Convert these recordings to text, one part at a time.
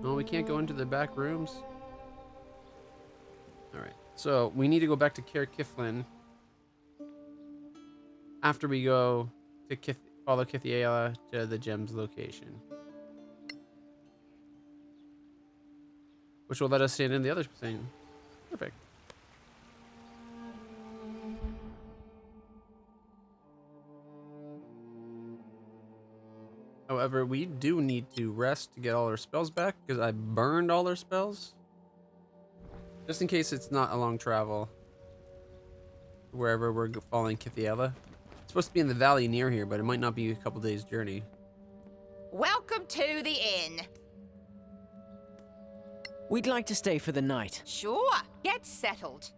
No, we can't go into the back rooms. All right. So we need to go back to Caer Kiflin after we go to follow Kithiela to the gem's location, which will let us stand in the other thing. Perfect. However, we do need to rest to get all our spells back because I burned all our spells. Just in case it's not a long travel. Wherever we're following Kithiela. It's supposed to be in the valley near here, but it might not be a couple days' journey. Welcome to the inn. We'd like to stay for the night. Sure, get settled.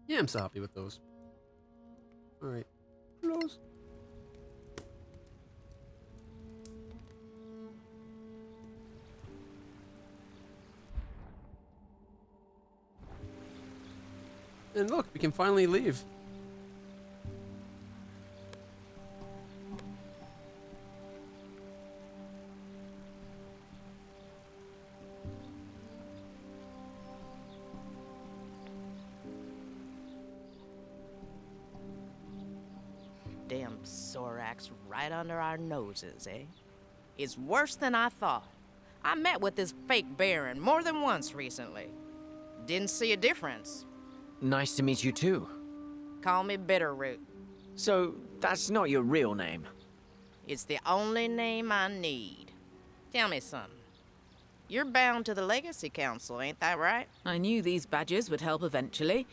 Yeah, I'm so happy with those. All right. Close. And look, we can finally leave. Damn Sorax right under our noses, eh? It's worse than I thought. I met with this fake Baron more than once recently. Didn't see a difference. Nice to meet you too. Call me Bitterroot. So, that's not your real name? It's the only name I need. Tell me something. You're bound to the Legacy Council, ain't that right? I knew these badges would help eventually.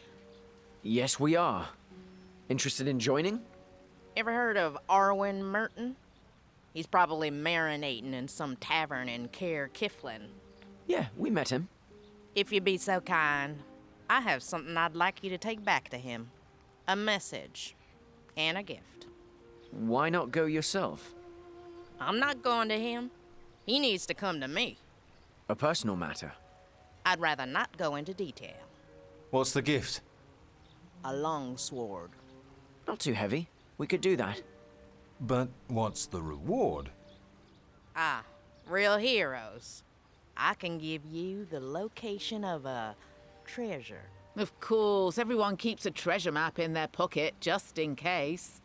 Yes, we are. Interested in joining? Ever heard of Arwen Merton? He's probably marinating in some tavern in Caer Kiflin. Yeah, we met him. If you'd be so kind, I have something I'd like you to take back to him. A message. And a gift. Why not go yourself? I'm not going to him. He needs to come to me. A personal matter. I'd rather not go into detail. What's the gift? A long sword. Not too heavy. We could do that. But what's the reward? Ah, real heroes. I can give you the location of a treasure. Of course, everyone keeps a treasure map in their pocket, just in case.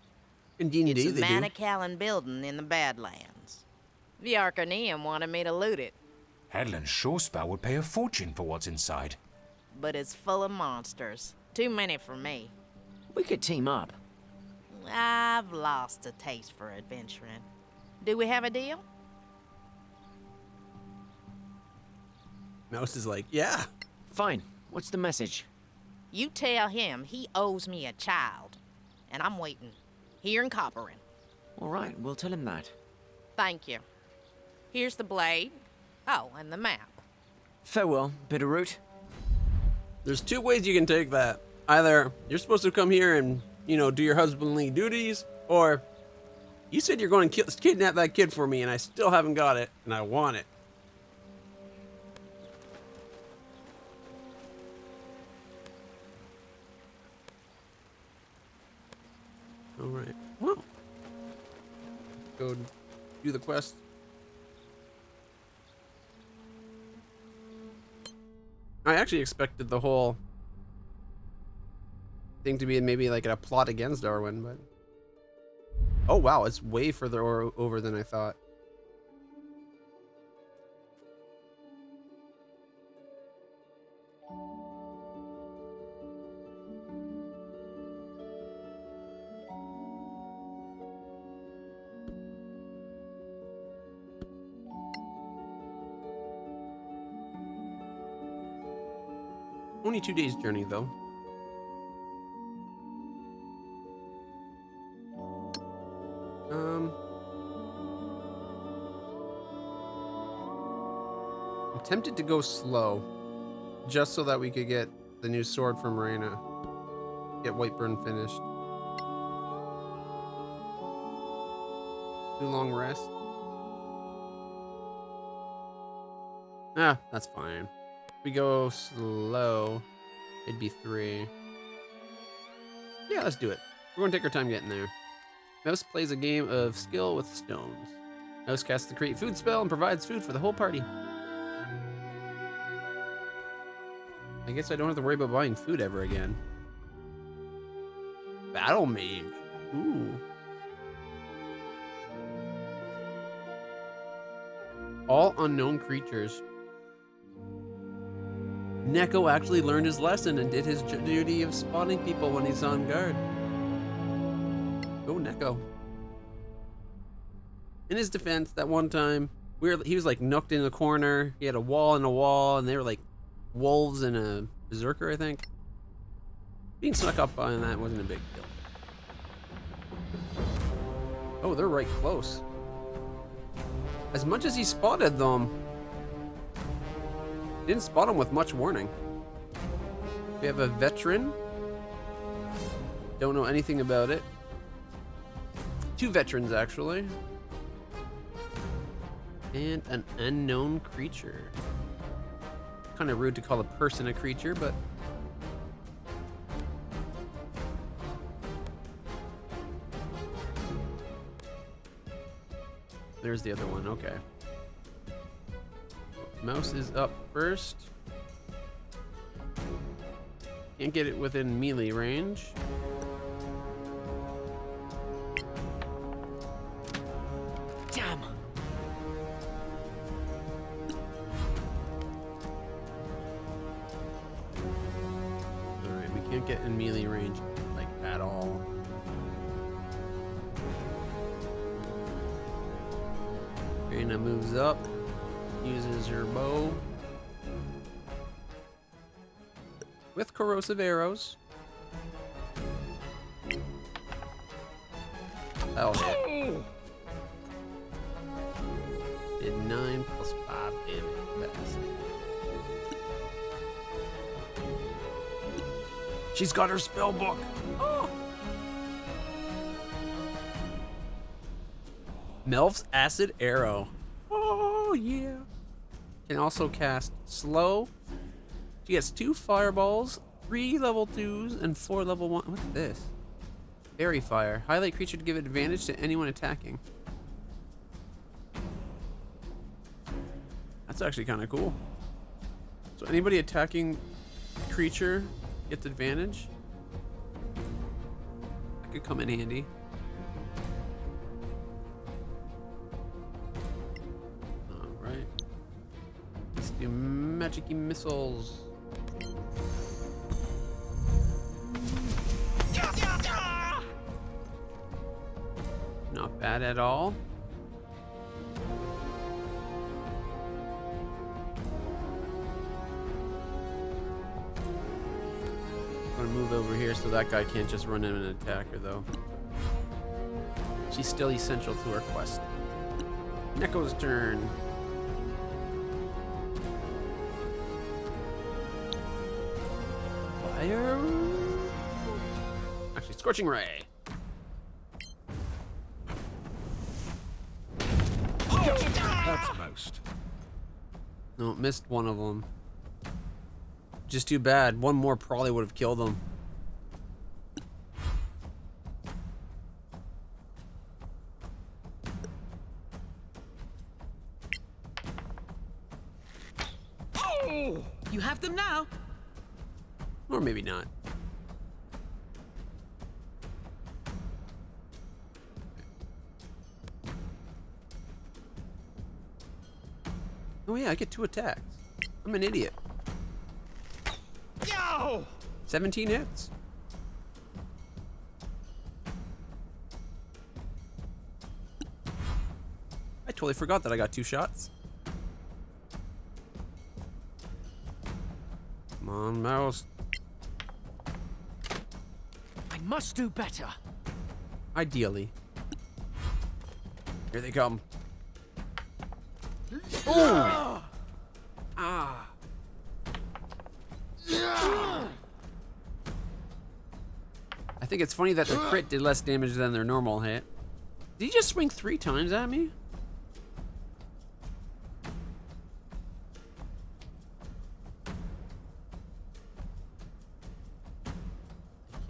Indeed, It's a they do. Manacallan building in the Badlands. The Arcaneum wanted me to loot it, Hadlan's Shorespell would pay a fortune for what's inside. but it's full of monsters. Too many for me. We could team up. I've lost a taste for adventuring. Do we have a deal? Mouse is like, yeah. Fine. What's the message? You tell him he owes me a child, and I'm waiting, here in Copperin. All right, we'll tell him that. Thank you. Here's the blade. Oh, and the map. Farewell, Bitterroot. There's two ways you can take that. Either you're supposed to come here and, you know, do your husbandly duties, or you said you're going to kidnap that kid for me and I still haven't got it, and I want it. All right. Well, go do the quest. I actually expected the whole thing to be maybe like a plot against Darwin, but oh wow, it's way further over than I thought. Only 2 days journey though. I'm tempted to go slow, just so that we could get the new sword from Reyna. Get Whiteburn finished. Too long rest. Ah, that's fine. We go slow. It'd be 3. Yeah, let's do it. We're gonna take our time getting there. Mouse plays a game of skill with stones. Mouse casts the create food spell and provides food for the whole party. I guess I don't have to worry about buying food ever again. Battle Mage. Ooh. All unknown creatures. Neko actually learned his lesson and did his duty of spotting people when he's on guard. Go Neko. In his defense, that one time, he was like nooked in the corner. He had a wall and a wall, and they were like wolves and a berserker, I think. Being snuck up on that wasn't a big deal. Oh, they're right close. As much as he spotted them, didn't spot them with much warning. We have a veteran. Don't know anything about it. 2 veterans, actually. And an unknown creature. Kind of rude to call a person a creature, but... There's the other one, okay. Mouse is up first. Can't get it within melee range. Damn. Alright, we can't get in melee range, like, at all. Reyna moves up, uses her bow. With corrosive arrows. That'll hit. Did 9 plus 5 damage. That's... She's got her spell book. Oh. Melf's Acid Arrow. Oh, yeah. Can also cast Slow. She gets 2 fireballs, 3 level 2s, and 4 level 1. What's this? Fairy Fire. Highlight creature to give advantage to anyone attacking. That's actually kind of cool. So anybody attacking creature gets advantage. That could come in handy. Alright. Let's do magic-y missiles. Not bad at all. I'm gonna move over here so that guy can't just run in and attack her, though. She's still essential to our quest. Neko's turn. Fire. Actually, Scorching Ray. That's most. No, missed one of them. Just too bad. One more probably would have killed him. You have them now. Or maybe not. Oh yeah, I get 2 attacks. I'm an idiot. 17 hits. I totally forgot that I got 2 shots. Come on, mouse. I must do better. Ideally. Here they come. Oh! Ah. I think it's funny that the crit did less damage than their normal hit. Did he just swing 3 times at me?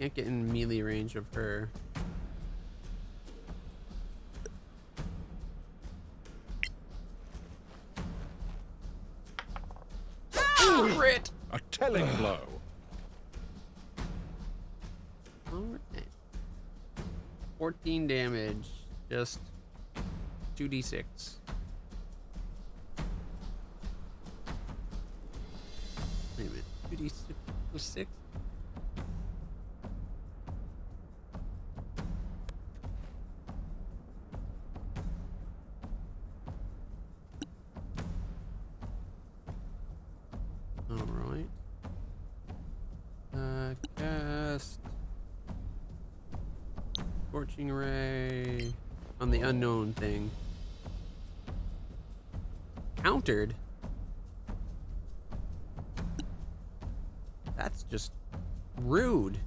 Can't get in melee range of her. Crit! A telling blow. Alright. 14 damage. Just 2d6. Wait a minute. 2d6 plus 6? Alright. Cast Scorching Ray on the unknown thing. Countered? That's just rude.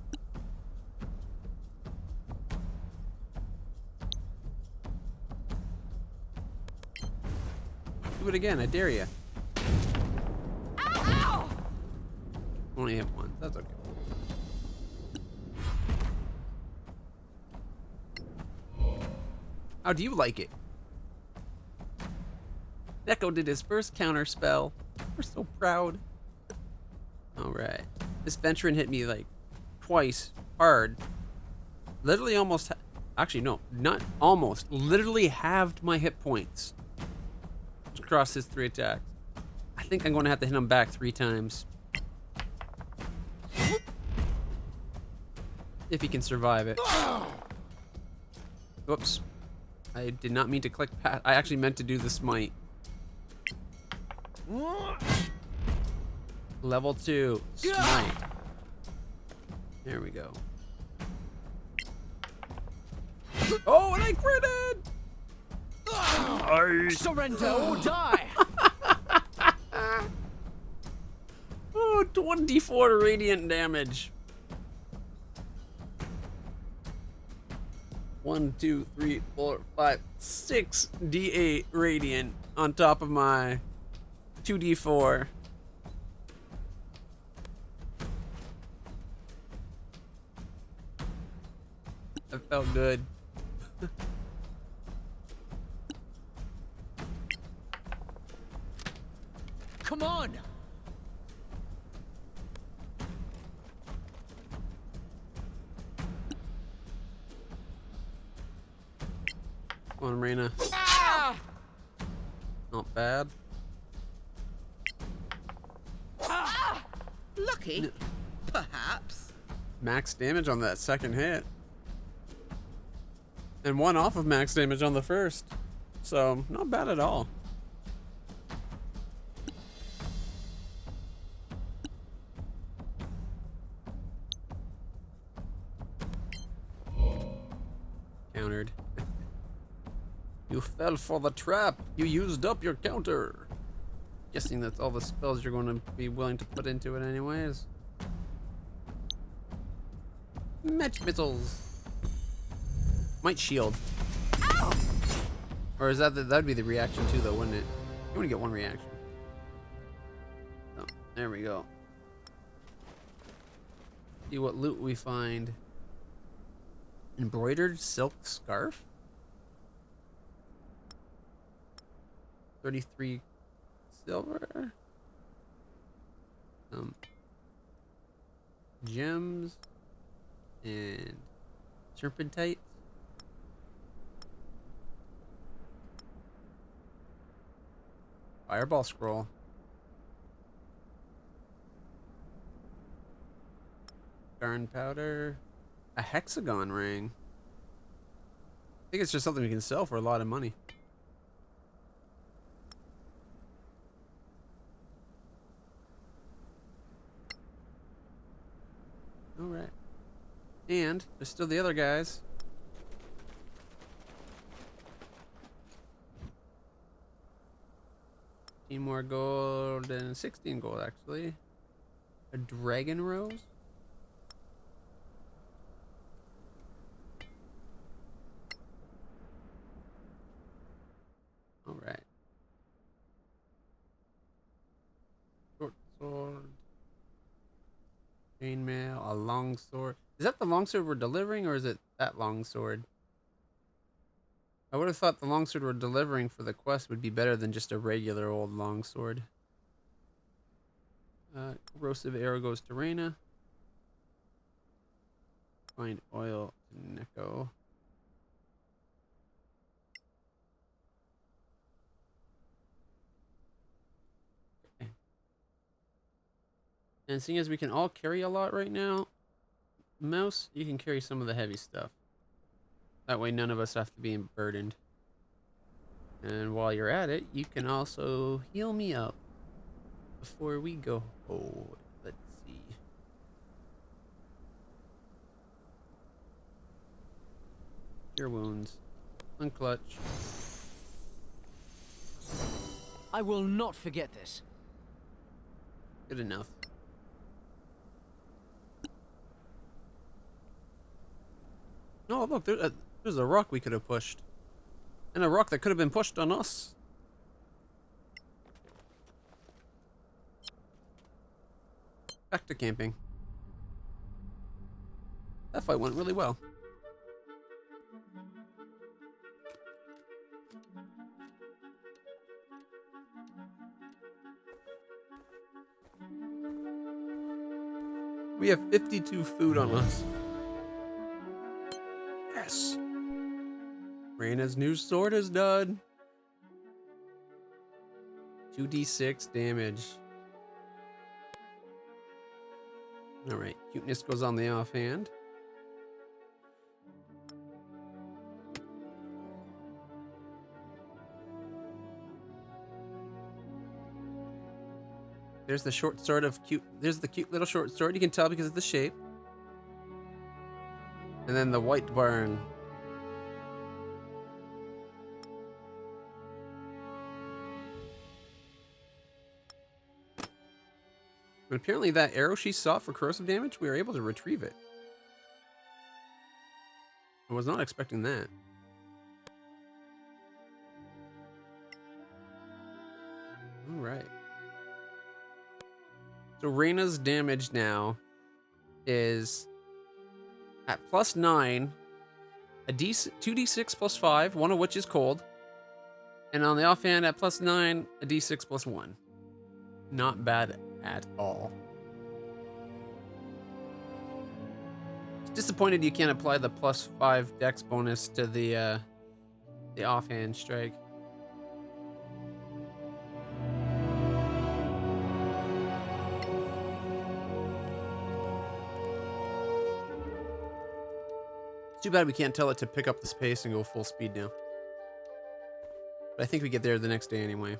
Do it again, I dare you. Ow! Only hit once, that's okay. How do you like it? Neko did his first counter spell. We're so proud. Alright. This veteran hit me like twice hard. Literally almost. Actually, no, not almost. Literally halved my hit points across his 3 attacks. I think I'm going to have to hit him back 3 times. If he can survive it. Whoops. I did not mean to click pat. I actually meant to do the smite. Level 2. Smite. There we go. Oh, and I critted! Surrender or die! Oh, 24 radiant damage. 1, 2, 3, 4, 5, 6 D8 radiant on top of my 2d4. That felt good. Come on! Come on, Reina. Ah! Not bad. Lucky, perhaps. Max damage on that second hit. And 1 off of max damage on the first. So, not bad at all. Countered. You fell for the trap. You used up your counter. Guessing that's all the spells you're going to be willing to put into it anyways. Match missiles. Might shield. Ow! Or is that'd be the reaction too though, wouldn't it? You only get 1 reaction. Oh, there we go. See what loot we find. Embroidered silk scarf? 33 silver. Gems and serpentite. Fireball scroll. Darn powder. A hexagon ring. I think it's just something we can sell for a lot of money. Alright. And there's still the other guys. 15 more gold and 16 gold actually. A dragon rose? Alright. Short sword. Chainmail, a longsword. Is that the longsword we're delivering, or is it that longsword? I would have thought the longsword we're delivering for the quest would be better than just a regular old longsword. Corrosive arrow goes to Reyna. Find oil to Neko. Okay. And seeing as we can all carry a lot right now, Mouse, you can carry some of the heavy stuff. That way none of us have to be burdened. And while you're at it, you can also heal me up before we go. Oh, let's see. Your wounds. Unclutch. I will not forget this. Good enough. Oh, look, there's a rock we could have pushed. And a rock that could have been pushed on us. Back to camping. That fight went really well. We have 52 food on us. Yes. Reyna's new sword is done. 2d6 damage. Alright, cuteness goes on the offhand. There's the short sword of cute. There's the cute little short sword. You can tell because of the shape. And then the white barn. But apparently that arrow she saw for corrosive damage, we were able to retrieve it. I was not expecting that. Alright. So Reyna's damage now is at +9, a 2d6 +5, one of which is cold. And on the offhand at +9, a d6 +1. Not bad at all. Disappointed you can't apply the +5 dex bonus to the offhand strike. Too bad we can't tell it to pick up the pace and go full speed now. But I think we get there the next day anyway.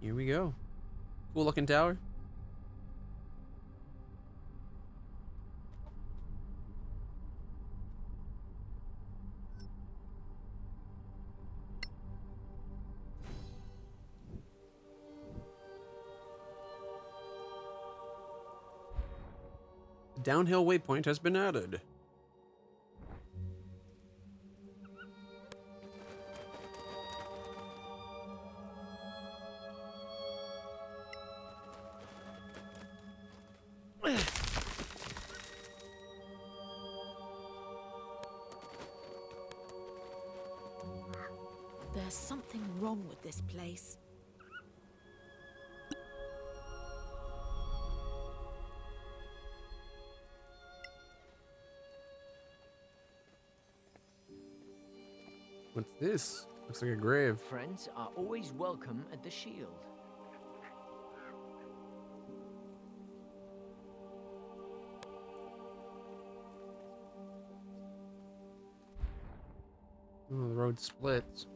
Here we go. Cool looking tower. The downhill waypoint has been added. There's something wrong with this place. What's this? Looks like a grave. Friends are always welcome at the shield. Oh, the road splits.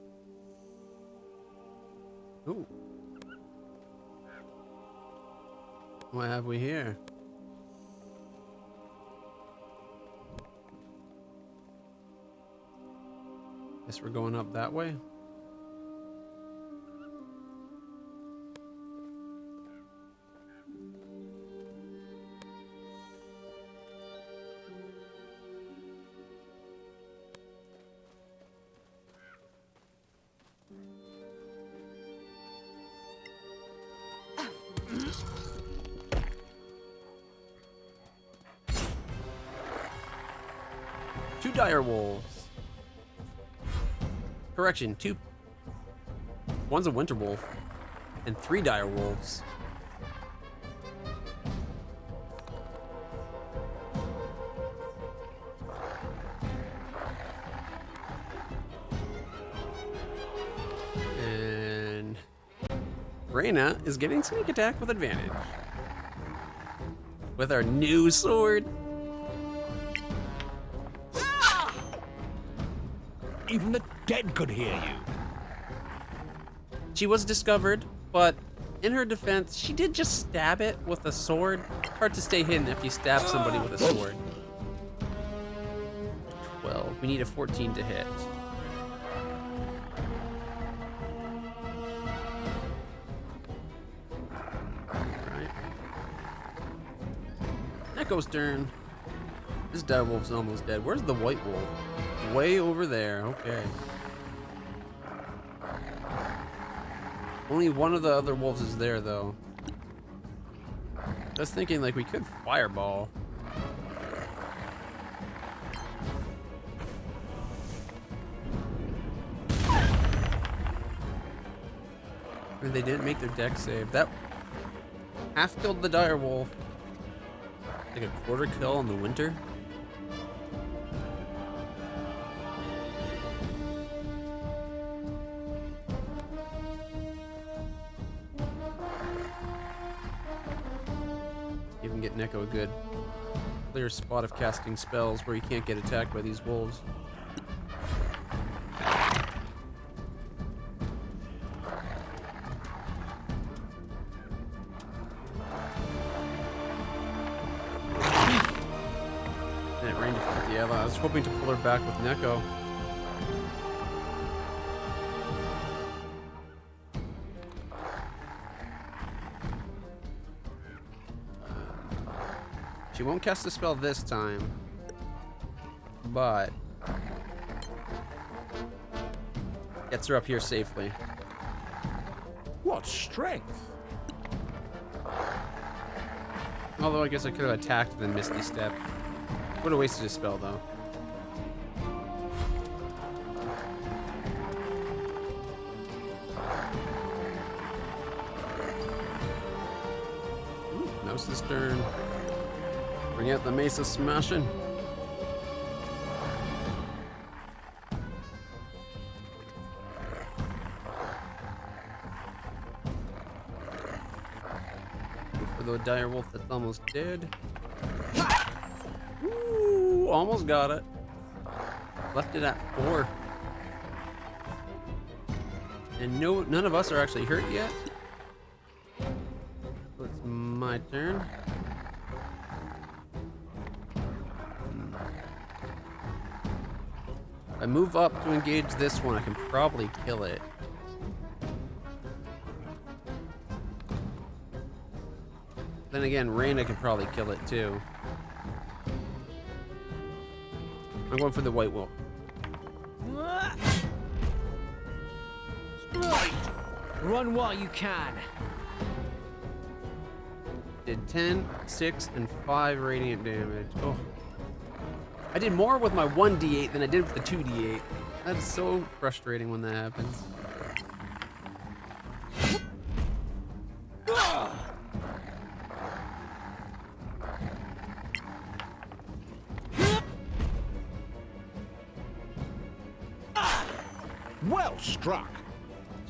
Ooh. What have we here? Guess we're going up that way. 2 dire wolves. Correction, 2. One's a winter wolf, and 3 dire wolves. And Reyna is getting sneak attack with advantage. With our new sword. Even the dead could hear you. She was discovered, but in her defense, she did just stab it with a sword. It's hard to stay hidden if you stab somebody with a sword. 12. We need a 14 to hit. Alright. Echo's turn. This dire wolf's almost dead. Where's the white wolf? Way over there. Okay. Only one of the other wolves is there, though. I was thinking, like, we could fireball. And they didn't make their deck save. That half killed the dire wolf. Like a quarter kill in the winter. Even get Neko a good clear spot of casting spells where you can't get attacked by these wolves. And it rained a 50. Yeah, I was hoping to pull her back with Neko. She won't cast a spell this time, but gets her up here safely. What strength? Although I guess I could have attacked and then Misty Step. Would have wasted a spell though. Ooh, Mouse's turn. Bring out the Mace of Smashing. For the dire wolf that's almost dead. Ooh, almost got it. Left it at 4. And none of us are actually hurt yet. So it's my turn. If I move up to engage this one, I can probably kill it. Then again, Reyna can probably kill it too. I'm going for the white wolf. Run while you can. Did 10, 6, and 5 radiant damage. Oh. I did more with my 1d8 than I did with the 2d8. That is so frustrating when that happens. Well struck.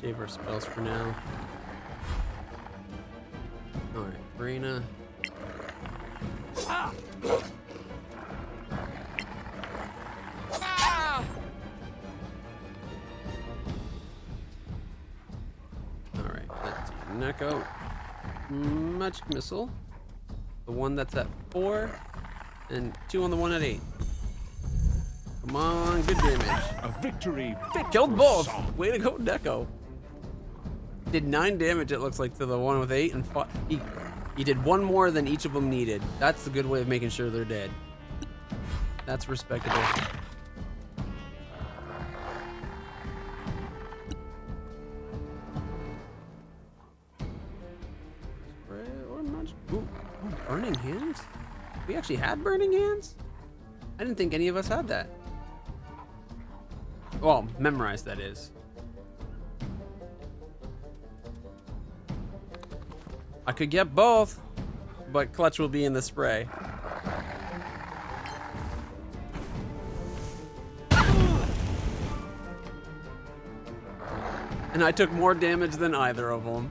Save our spells for now. Alright, Reyna. Alright, let's see. Neko. Magic Missile. The one that's at 4. And 2 on the one at 8. Come on, good damage. A victory fit Killed for both. song. Way to go, Neko. Did 9 damage, it looks like, to the one with 8, and he did 1 more than each of them needed. That's the good way of making sure they're dead. That's respectable. Or magic. Ooh, burning hands? We actually had burning hands? I didn't think any of us had that. Well, memorize that is. I could get both, but clutch will be in the spray. And I took more damage than either of them.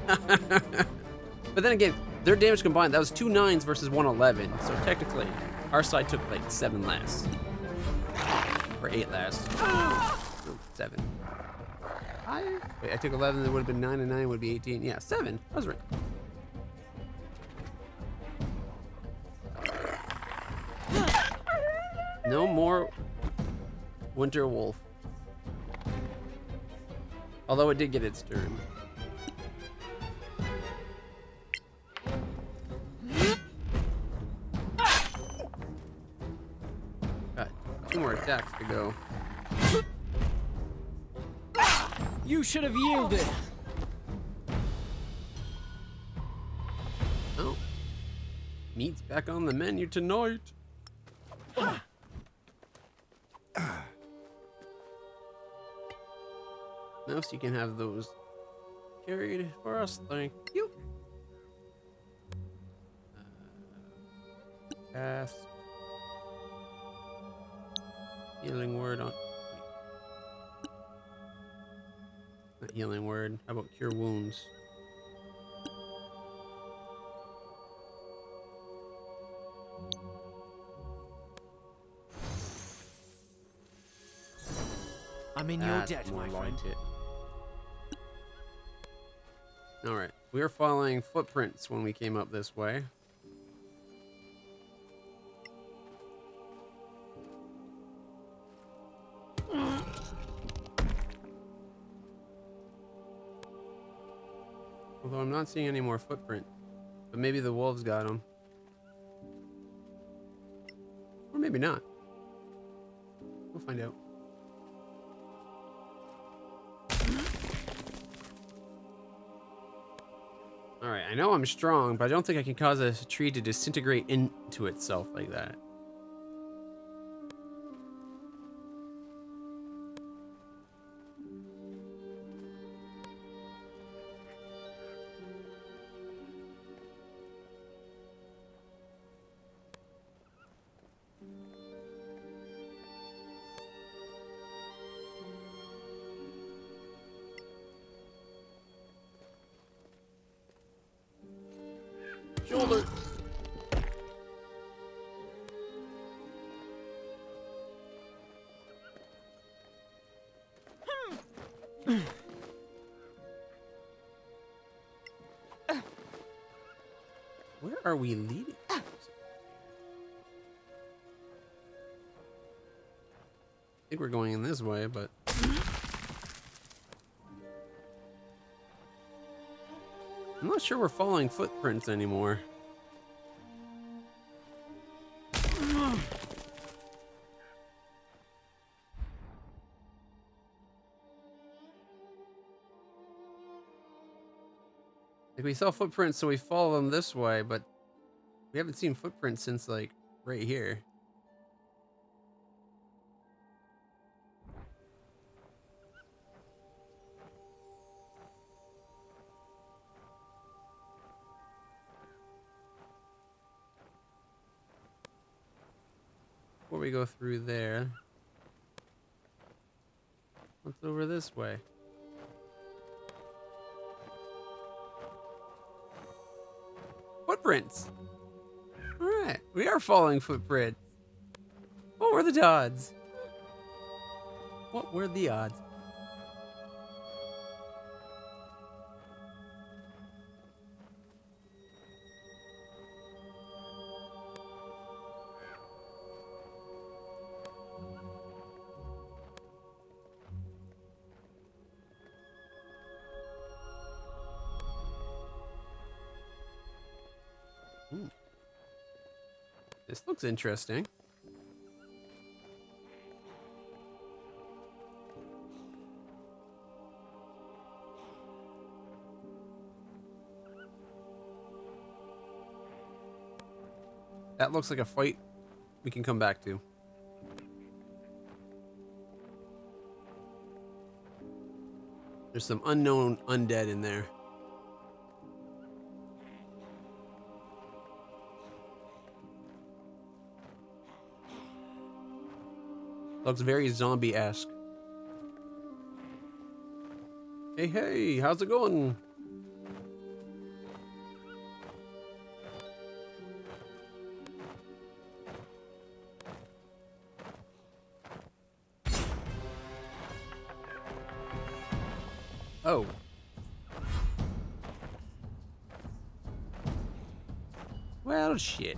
But then again, their damage combined, that was 2 9s versus 1 11. So technically, our side took like 7 less. Or 8 less. No, 7. Wait, I took 11, it would have been 9 and 9 would be 18. Yeah, 7. I was right. No more Winter Wolf. Although it did get its turn. Got 2 more attacks to go. You should have yielded. Oh. Meat's back on the menu tonight. Mouse, you can have those carried for us. Thank you. Cast. Healing word on. Not healing word. How about cure wounds? I'm in your That's debt, more my friend. like it. All right, we were following footprints when we came up this way. Although I'm not seeing any more footprint, but maybe the wolves got them, or maybe not. We'll find out. Alright, I know I'm strong, but I don't think I can cause a tree to disintegrate into itself like that. Shoulder. Where are we leading? I think we're going in this way, but I'm not sure we're following footprints anymore. Like we saw footprints, so we follow them this way, but we haven't seen footprints since like right here. Before we go through there, what's over this way? Footprints. All right, we are following footprints. What were the odds? What were the odds? This looks interesting. That looks like a fight we can come back to. There's some unknown undead in there. Looks very zombie-esque. Hey, hey, how's it going? Oh. Well, shit.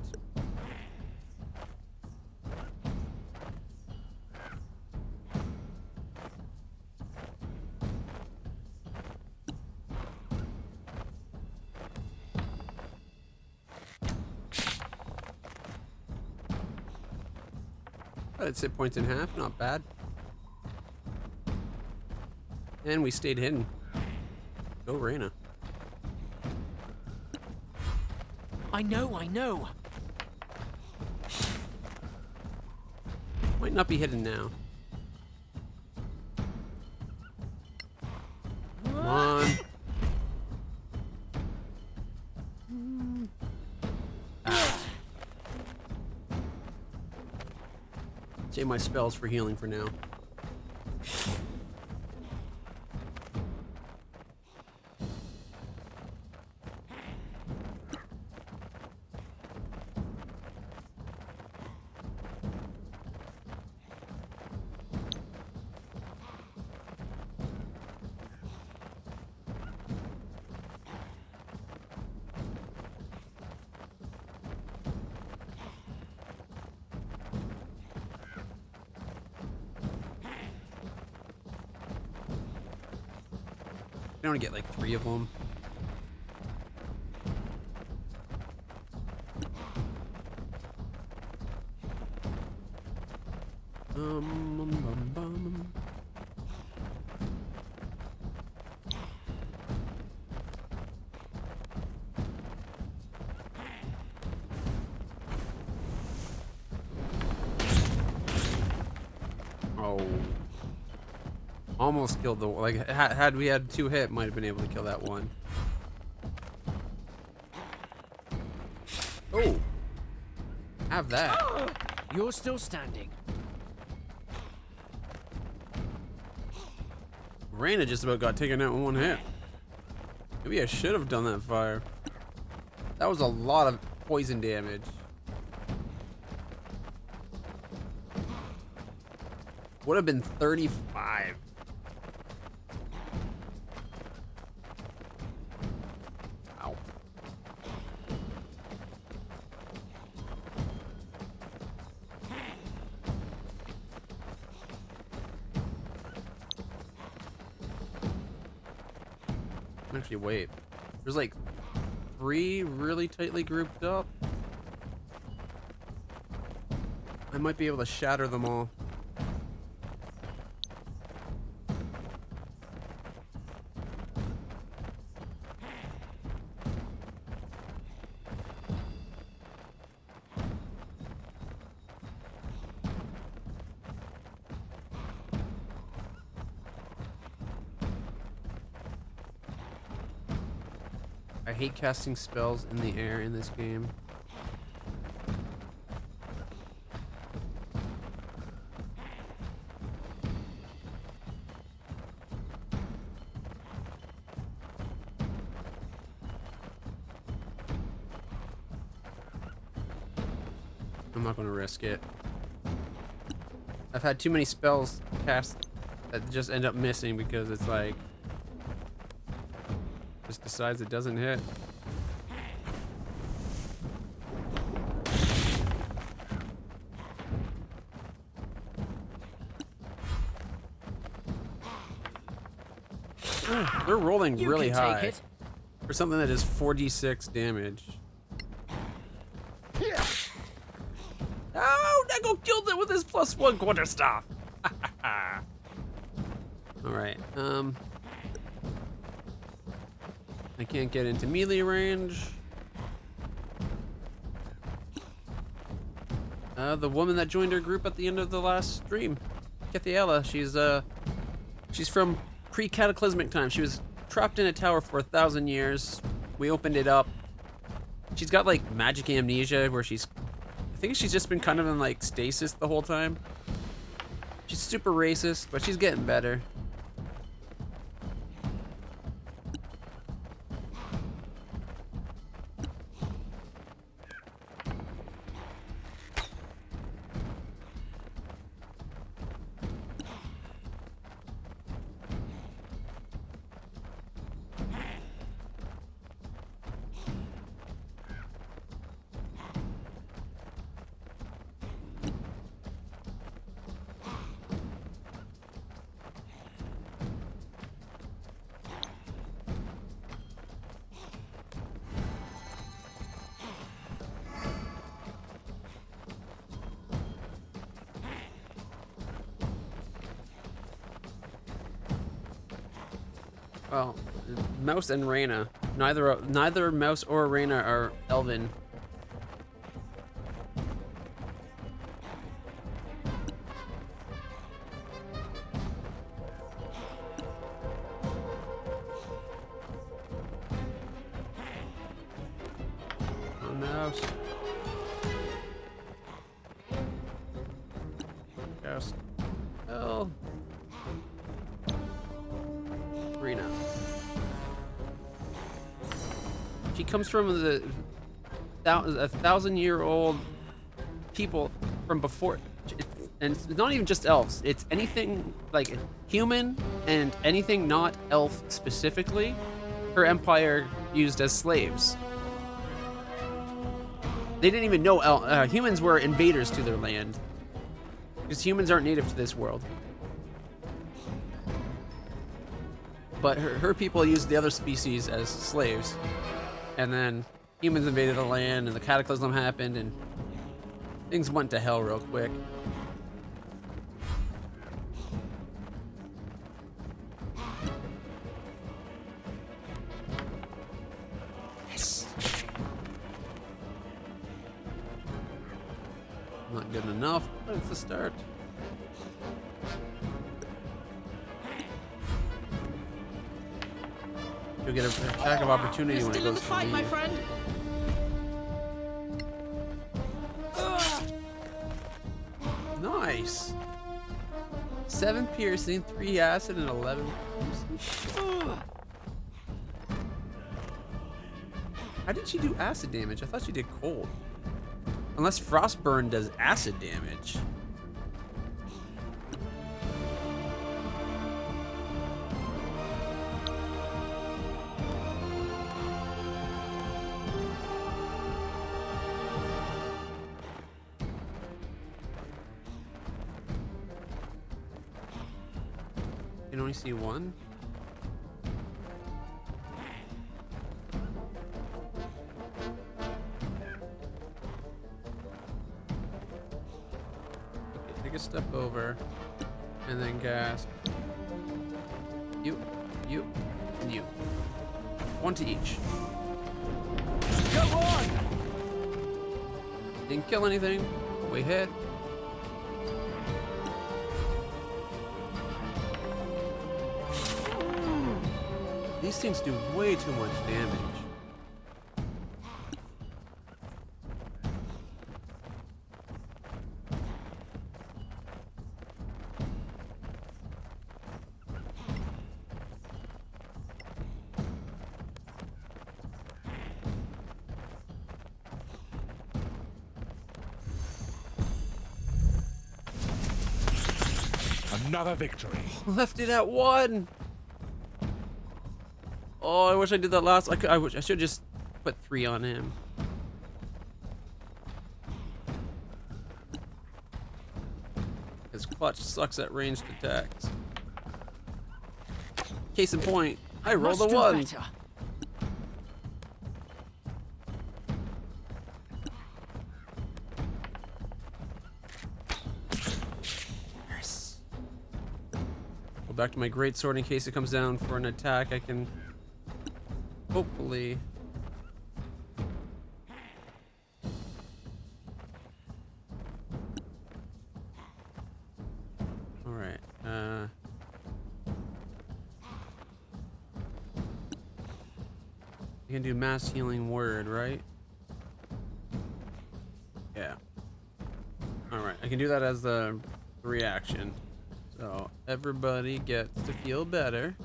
Its hit points in half, not bad. And we stayed hidden. Go Reyna. I know. Might not be hidden now. Come on. Save my spells for healing for now. I want to get like 3 of them. Bum, bum. Oh. Almost killed the like had we had 2 hit, might have been able to kill that one. Oh, have that. You're still standing. Reyna just about got taken out in 1 hit. Maybe I should have done that fire. That was a lot of poison damage. Would have been 35. Ow. Actually, wait. There's like 3 really tightly grouped up. I might be able to shatter them all. I hate casting spells in the air in this game. I'm not going to risk it. I've had too many spells cast that just end up missing because it's like just decides it doesn't hit. They're rolling You really can high take it. for something that is 4d6 damage. Oh, Neko killed it with his +1 quarterstaff. All right. I can't get into melee range. The woman that joined our group at the end of the last stream, Kithiela, she's from pre-cataclysmic time. She was trapped in a tower for 1,000 years. We opened it up. She's got like magic amnesia where I think she's just been kind of in like stasis the whole time. She's super racist, but she's getting better. Well, Mouse and Reyna. Neither Mouse or Reyna are Elven. Oh, Mouse. Yes. Oh. Reyna. She comes from the 1,000-year-old people from before, and it's not even just elves. It's anything like human and anything not elf specifically. Her empire used as slaves. They didn't even know humans were invaders to their land, because humans aren't native to this world. But her people used the other species as slaves. And then humans invaded the land and the cataclysm happened and things went to hell real quick. Yes. Not good enough, but it's a start. You'll get an attack of opportunity when it goes to fight, my friend. Nice. 7 piercing, 3 acid, and 11 piercing. How did she do acid damage? I thought she did cold. Unless Frostburn does acid damage. You can only see one. Okay, take a step over and then gasp. You, and you. One to each. Come on! Didn't kill anything. We hit. These things do way too much damage. Another victory. Left it at 1. Oh, I wish I did that last. I should just put 3 on him. His clutch sucks at ranged attacks. Case in point, I rolled a 1. Better. Yes. Go back to my great sword in case it comes down for an attack. I can hopefully. All right. I can do mass healing word, right? Yeah. Alright, I can do that as the reaction. So everybody gets to feel better.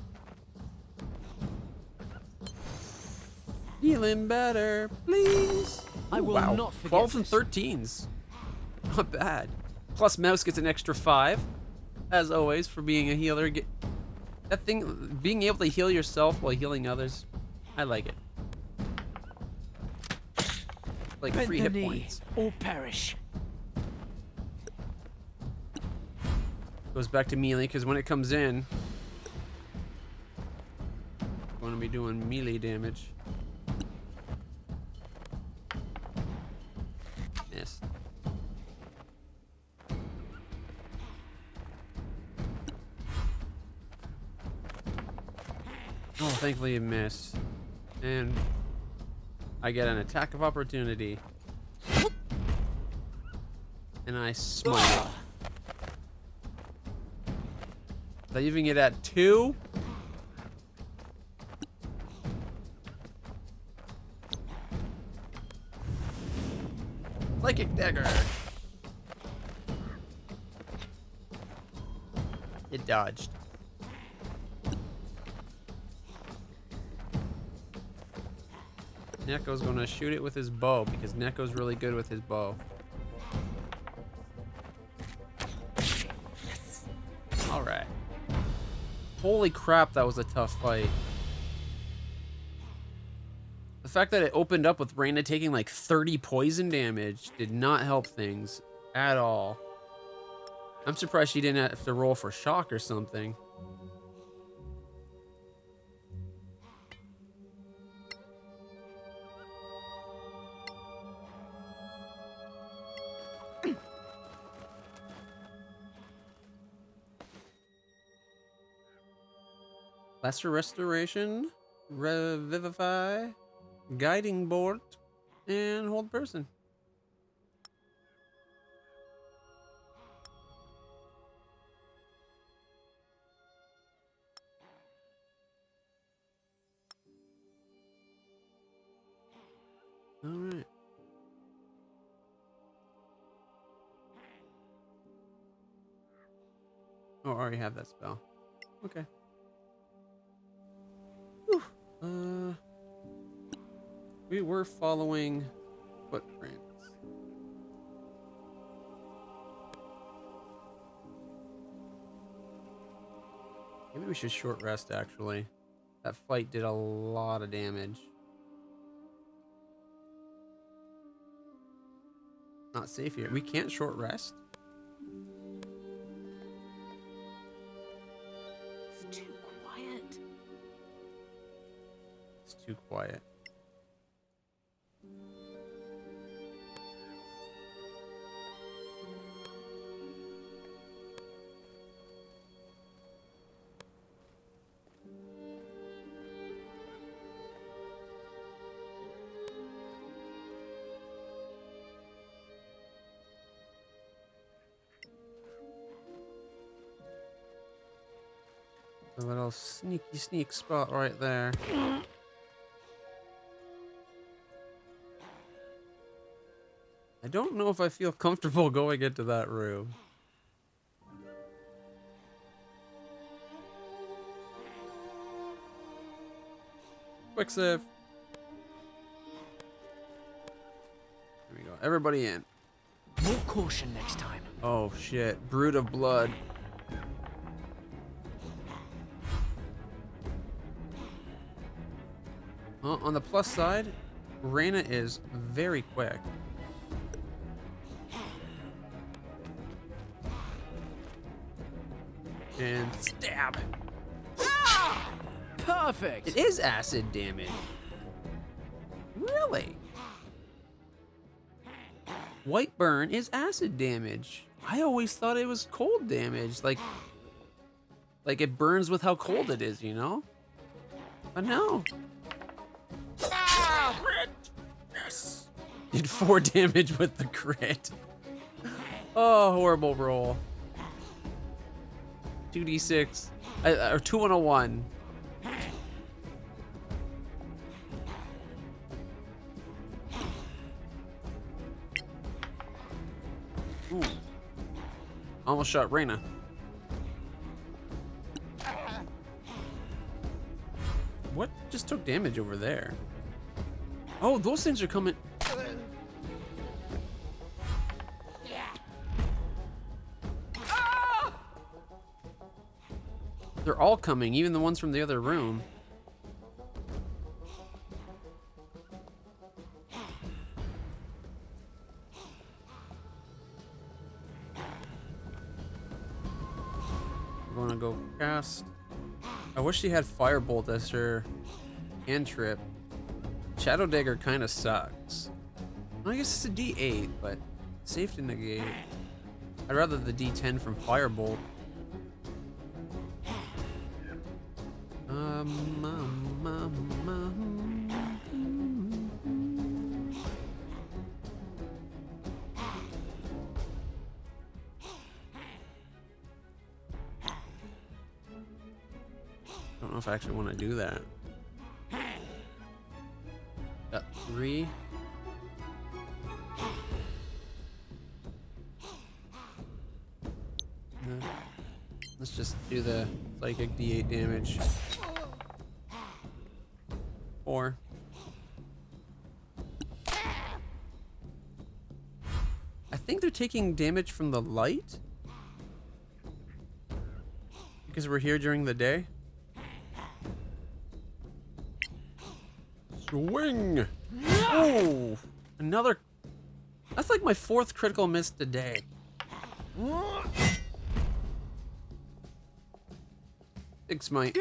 Feeling better, please. I will wow. not forget 12 and this. 13s. Not bad. Plus Mouse gets an extra 5. As always, for being a healer. That thing, being able to heal yourself while healing others, I like it. Like Bend free the hit knee points. or perish. Goes back to melee because when it comes in, I'm going to be doing melee damage. Miss. Oh, thankfully it missed. And I get an attack of opportunity. And I smite. Leaving it at 2. Psychic dagger. It dodged. Neko's gonna shoot it with his bow because Neko's really good with his bow. Alright. Holy crap, that was a tough fight. The fact that it opened up with Reyna taking like 30 poison damage did not help things at all. I'm surprised she didn't have to roll for shock or something. Lesser Restoration, Revivify, Guiding Bolt, and Hold Person. All right. Oh, I already have that spell. Okay. Whew. We were following footprints. Maybe we should short rest, actually. That fight did a lot of damage. Not safe here. We can't short rest? It's too quiet. It's too quiet. A little sneak spot right there. I don't know if I feel comfortable going into that room. Quick save. There we go. Everybody in. More caution next time. Oh shit. Brood of blood. On the plus side, Reyna is very quick. And stab. Perfect. It is acid damage. Really? White burn is acid damage. I always thought it was cold damage. Like it burns with how cold it is, you know? But no. Yes. Did 4 damage with the crit. Oh, horrible roll. 2d6. Or 2 on a 1. Almost shot Reyna. What just took damage over there? Oh, those things are coming. They're all coming, even the ones from the other room. We're gonna go cast. I wish she had Firebolt as her cantrip. Shadow Dagger kind of sucks. I guess it's a D8, but safe to negate. I'd rather the D10 from Firebolt. I don't know if I actually want to do that. Got 3. Let's just do the psychic D8 damage. 4. I think they're taking damage from the light because we're here during the day. Swing! Oh, another. That's like my 4th critical miss today. Big smite.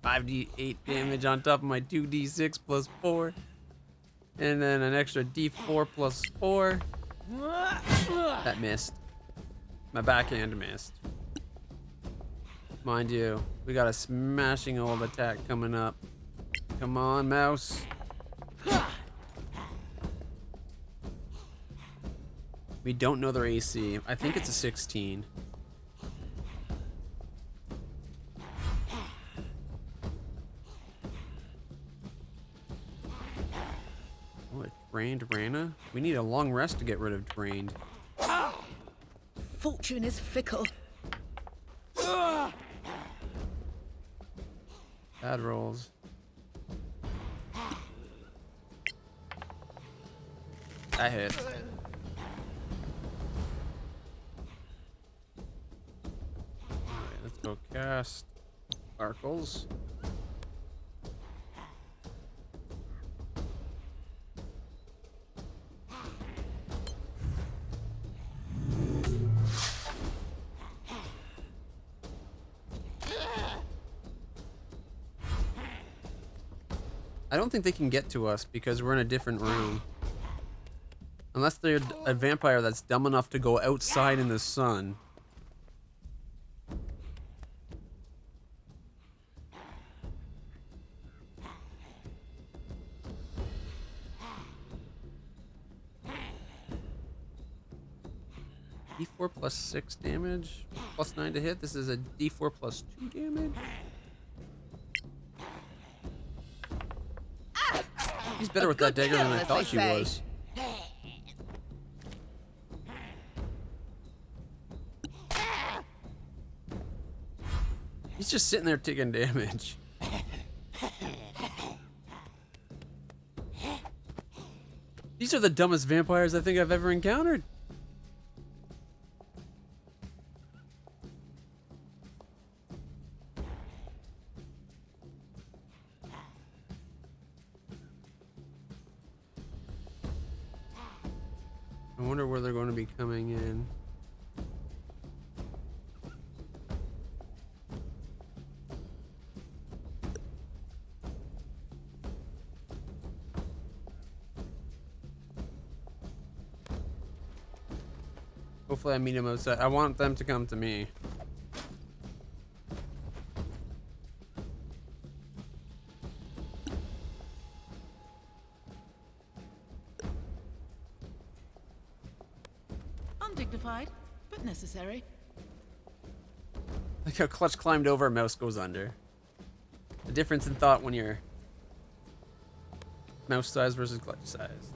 5d8 damage on top of my 2d6 plus 4. And then an extra d4 plus 4. That missed. My backhand missed. Mind you, we got a smashing old attack coming up. Come on, mouse. We don't know their AC. I think it's a 16. Oh, it drained Rana. We need a long rest to get rid of drained. Fortune is fickle. Bad rolls. That hit. Alright, let's go cast Sparkles. I don't think they can get to us because we're in a different room. Unless they're a vampire that's dumb enough to go outside in the sun. D4 plus 6 damage, plus 9 to hit. This is a D4 plus 2 damage. He's better with that dagger than I thought she was. He's just sitting there taking damage. These are the dumbest vampires I think I've ever encountered. I wonder where they're going to be coming in. Hopefully I meet him outside. I want them to come to me. Undignified, but necessary. Like how Clutch climbed over, mouse goes under. The difference in thought when you're mouse size versus Clutch size.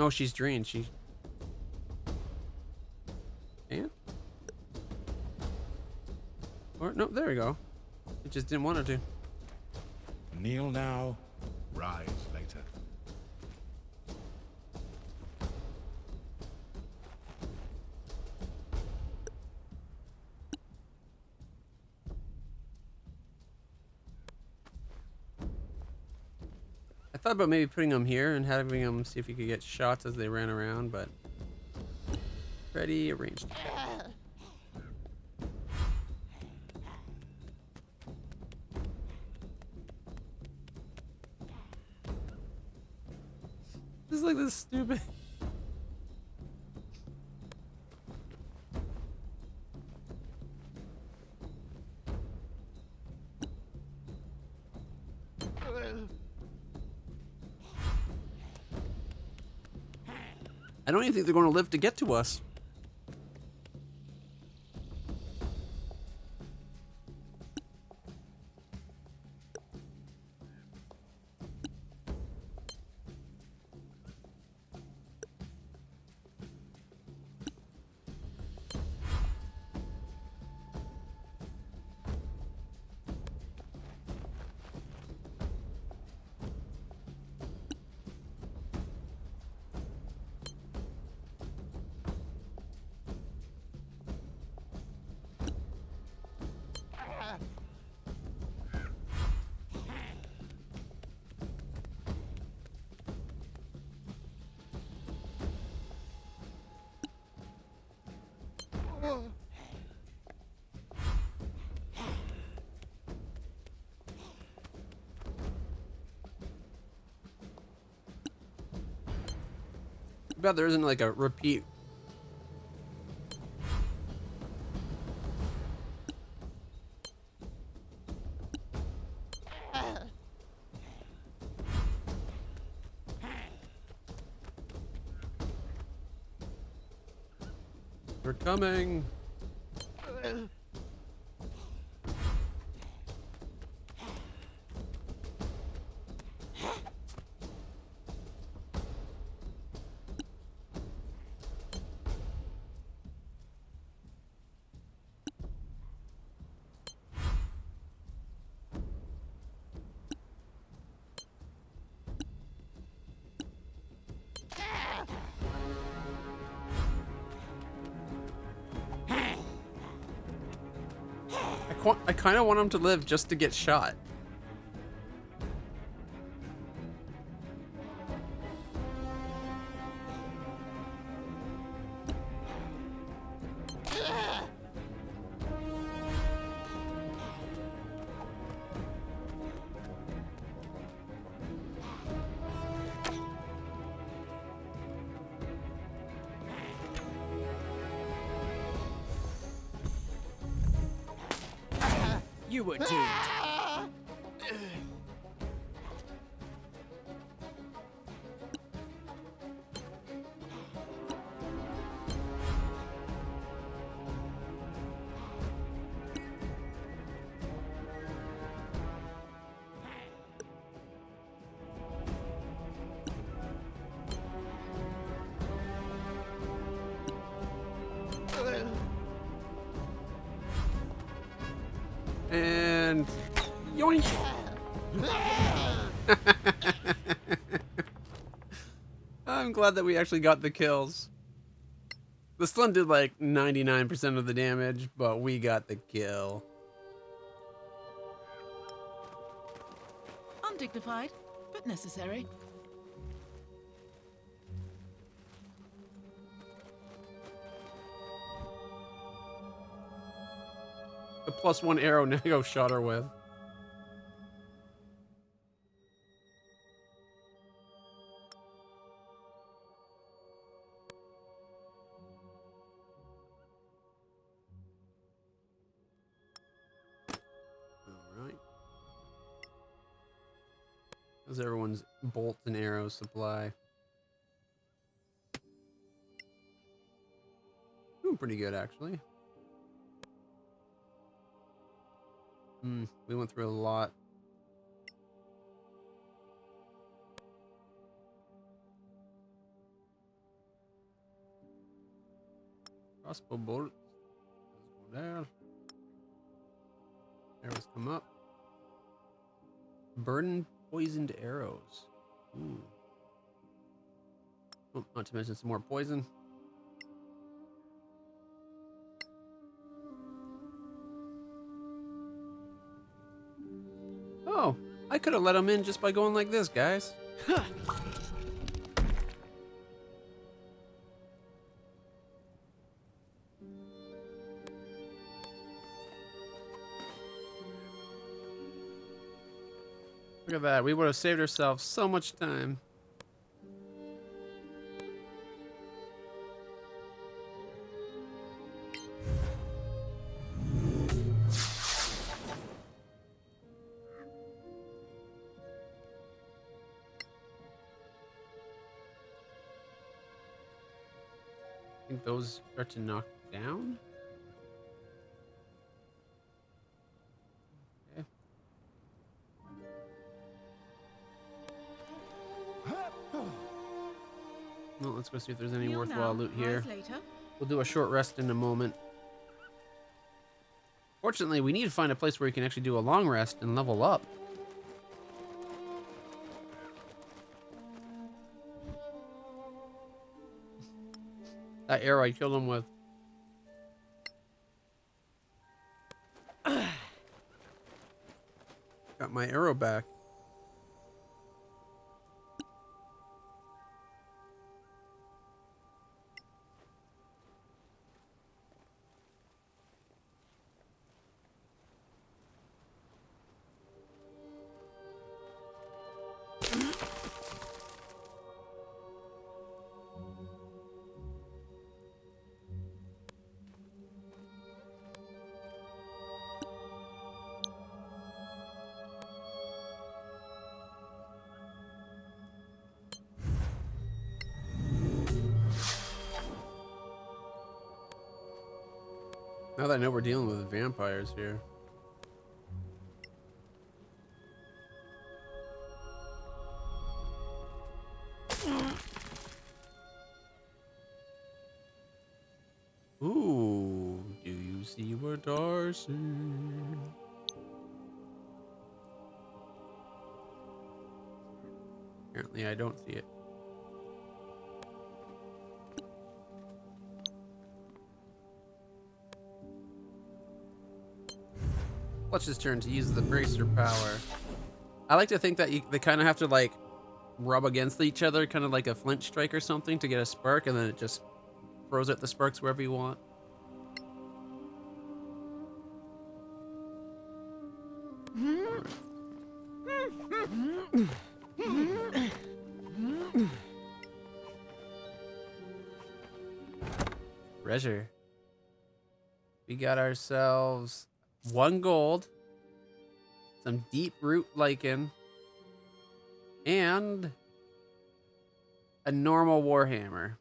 Oh, she's drained. She can't? Or, no, there we go. It just didn't want her to. Kneel now, rise later. I thought about maybe putting them here and having them see if he could get shots as they ran around, but ready, arranged. This is like this stupid. I don't even think they're going to live to get to us. I bet there isn't like a repeat. They're coming. I kind of want him to live just to get shot. You were doomed. And yoink. I'm glad that we actually got the kills. The stun did like 99% of the damage, but we got the kill. Undignified, but necessary. The +1 arrow Nago shot her with. Alright. How's everyone's bolts and arrows supply? Doing pretty good, actually. We went through a lot. Crossbow bolt. Go down. Arrows come up. Burden poisoned arrows. Ooh. Oh, not to mention some more poison. Oh, I could have let him in just by going like this, guys. Look at that. We would have saved ourselves so much time. I think those start to knock down. Okay. Well, let's go see if there's any worthwhile loot here. We'll do a short rest in a moment. Fortunately, we need to find a place where we can actually do a long rest and level up. That arrow I killed him with. Got my arrow back. Now that I know we're dealing with vampires here. Ooh, do you see what I see? Apparently I don't see it. Fletch's turn to use the bracer power. I like to think that they kind of have to like rub against each other, kind of like a flint strike or something, to get a spark, and then it just throws out the sparks wherever you want. Treasure. We got ourselves 1 gold, some deep root lichen, and a normal warhammer.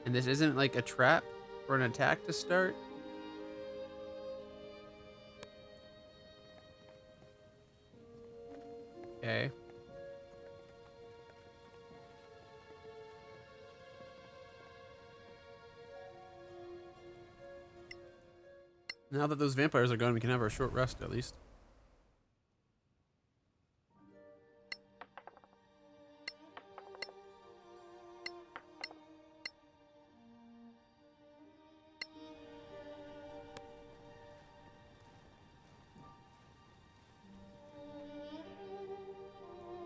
And this isn't like a trap for an attack to start. Okay. Now that those vampires are gone, we can have our short rest at least.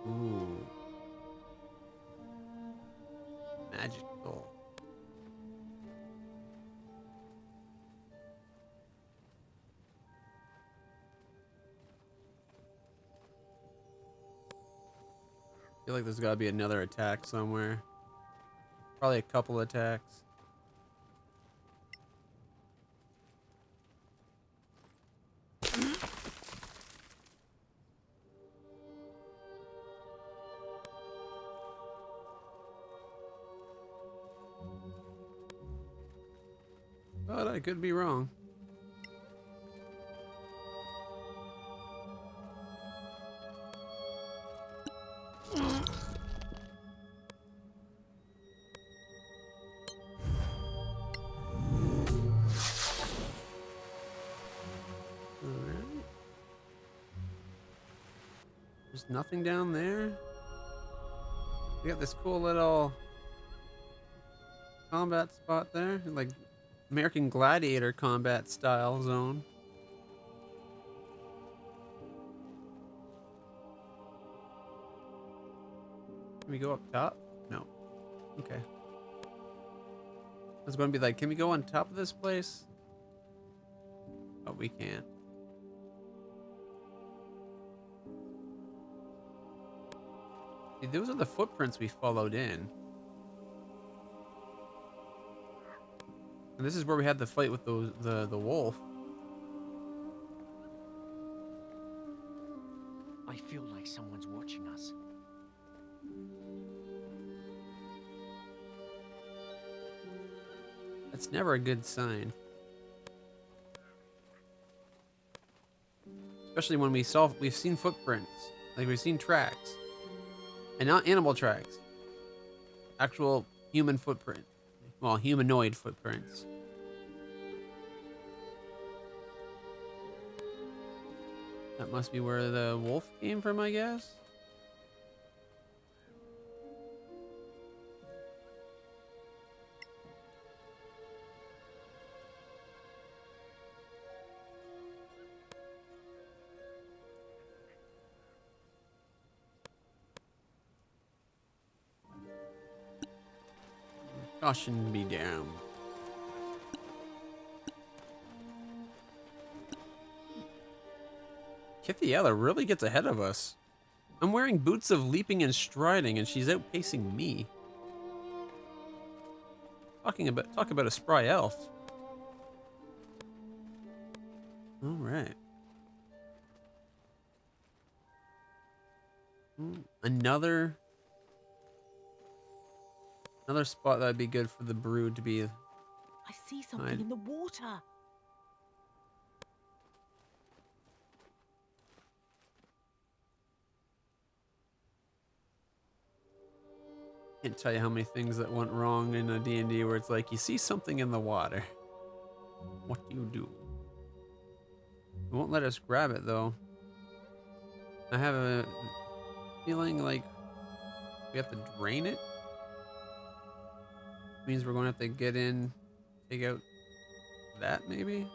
Ooh. Magical. I feel like there's gotta be another attack somewhere. Probably a couple attacks. But I could be wrong. There's nothing down there. We got this cool little combat spot there, like American Gladiator combat style zone. Can we go up top? No. Okay. I was going to be like, can we go on top of this place? Oh, we can't. See, those are the footprints we followed in. And this is where we had the fight with the wolf. I feel like someone's watching us. That's never a good sign. Especially when we've seen footprints. Like we've seen tracks. And not animal tracks. Actual human footprint. Well, humanoid footprints. That must be where the wolf came from, I guess. Caution be damned. Kithiela really gets ahead of us. I'm wearing boots of leaping and striding, and she's outpacing me. Talk about a spry elf. All right. Another spot that'd be good for the brood to be. I see something in the water. Can't tell you how many things that went wrong in a D&D where it's like you see something in the water. What do you do? It won't let us grab it though. I have a feeling like we have to drain it. Means we're going to have to get in, take out that maybe.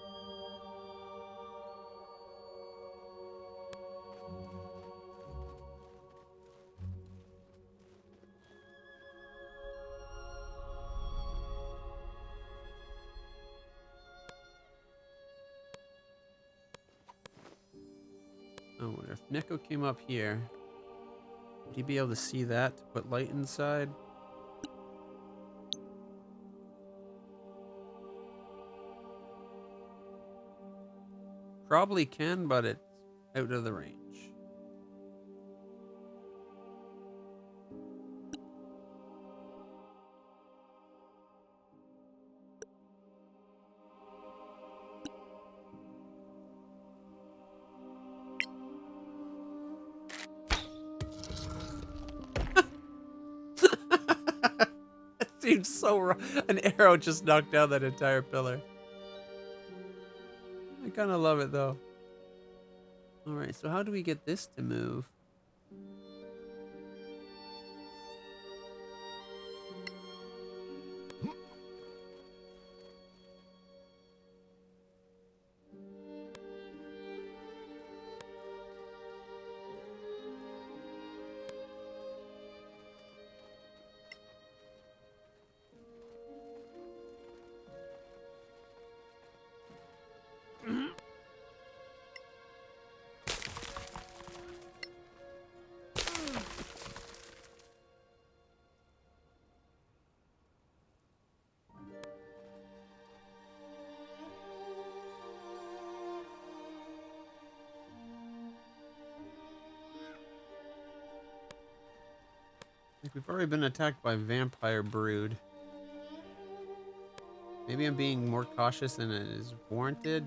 I wonder if Nico came up here, would he be able to see that to put light inside? Probably can, but it's out of the range. It seems so wrong. An arrow just knocked down that entire pillar. I kind of love it though. All right, so how do we get this to move? Like we've already been attacked by vampire brood. Maybe I'm being more cautious than it is warranted.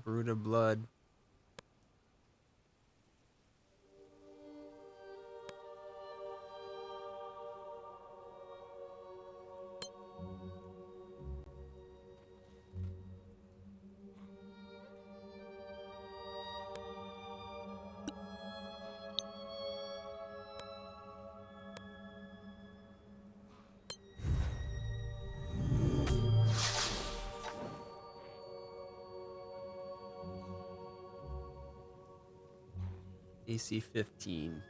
Brood of blood. AC 15.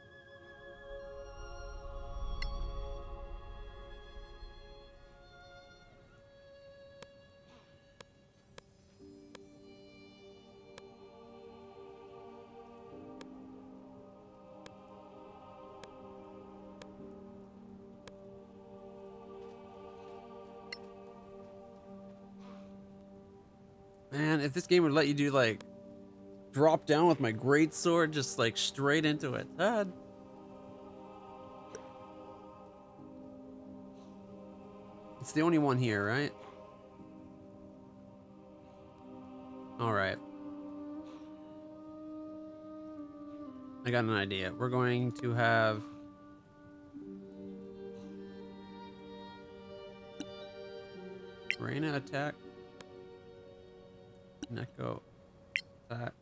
Man, if this game would let you do like drop down with my great sword just like straight into it. It's the only one here, right? All right. I got an idea. We're going to have Reina attack. Neko attack.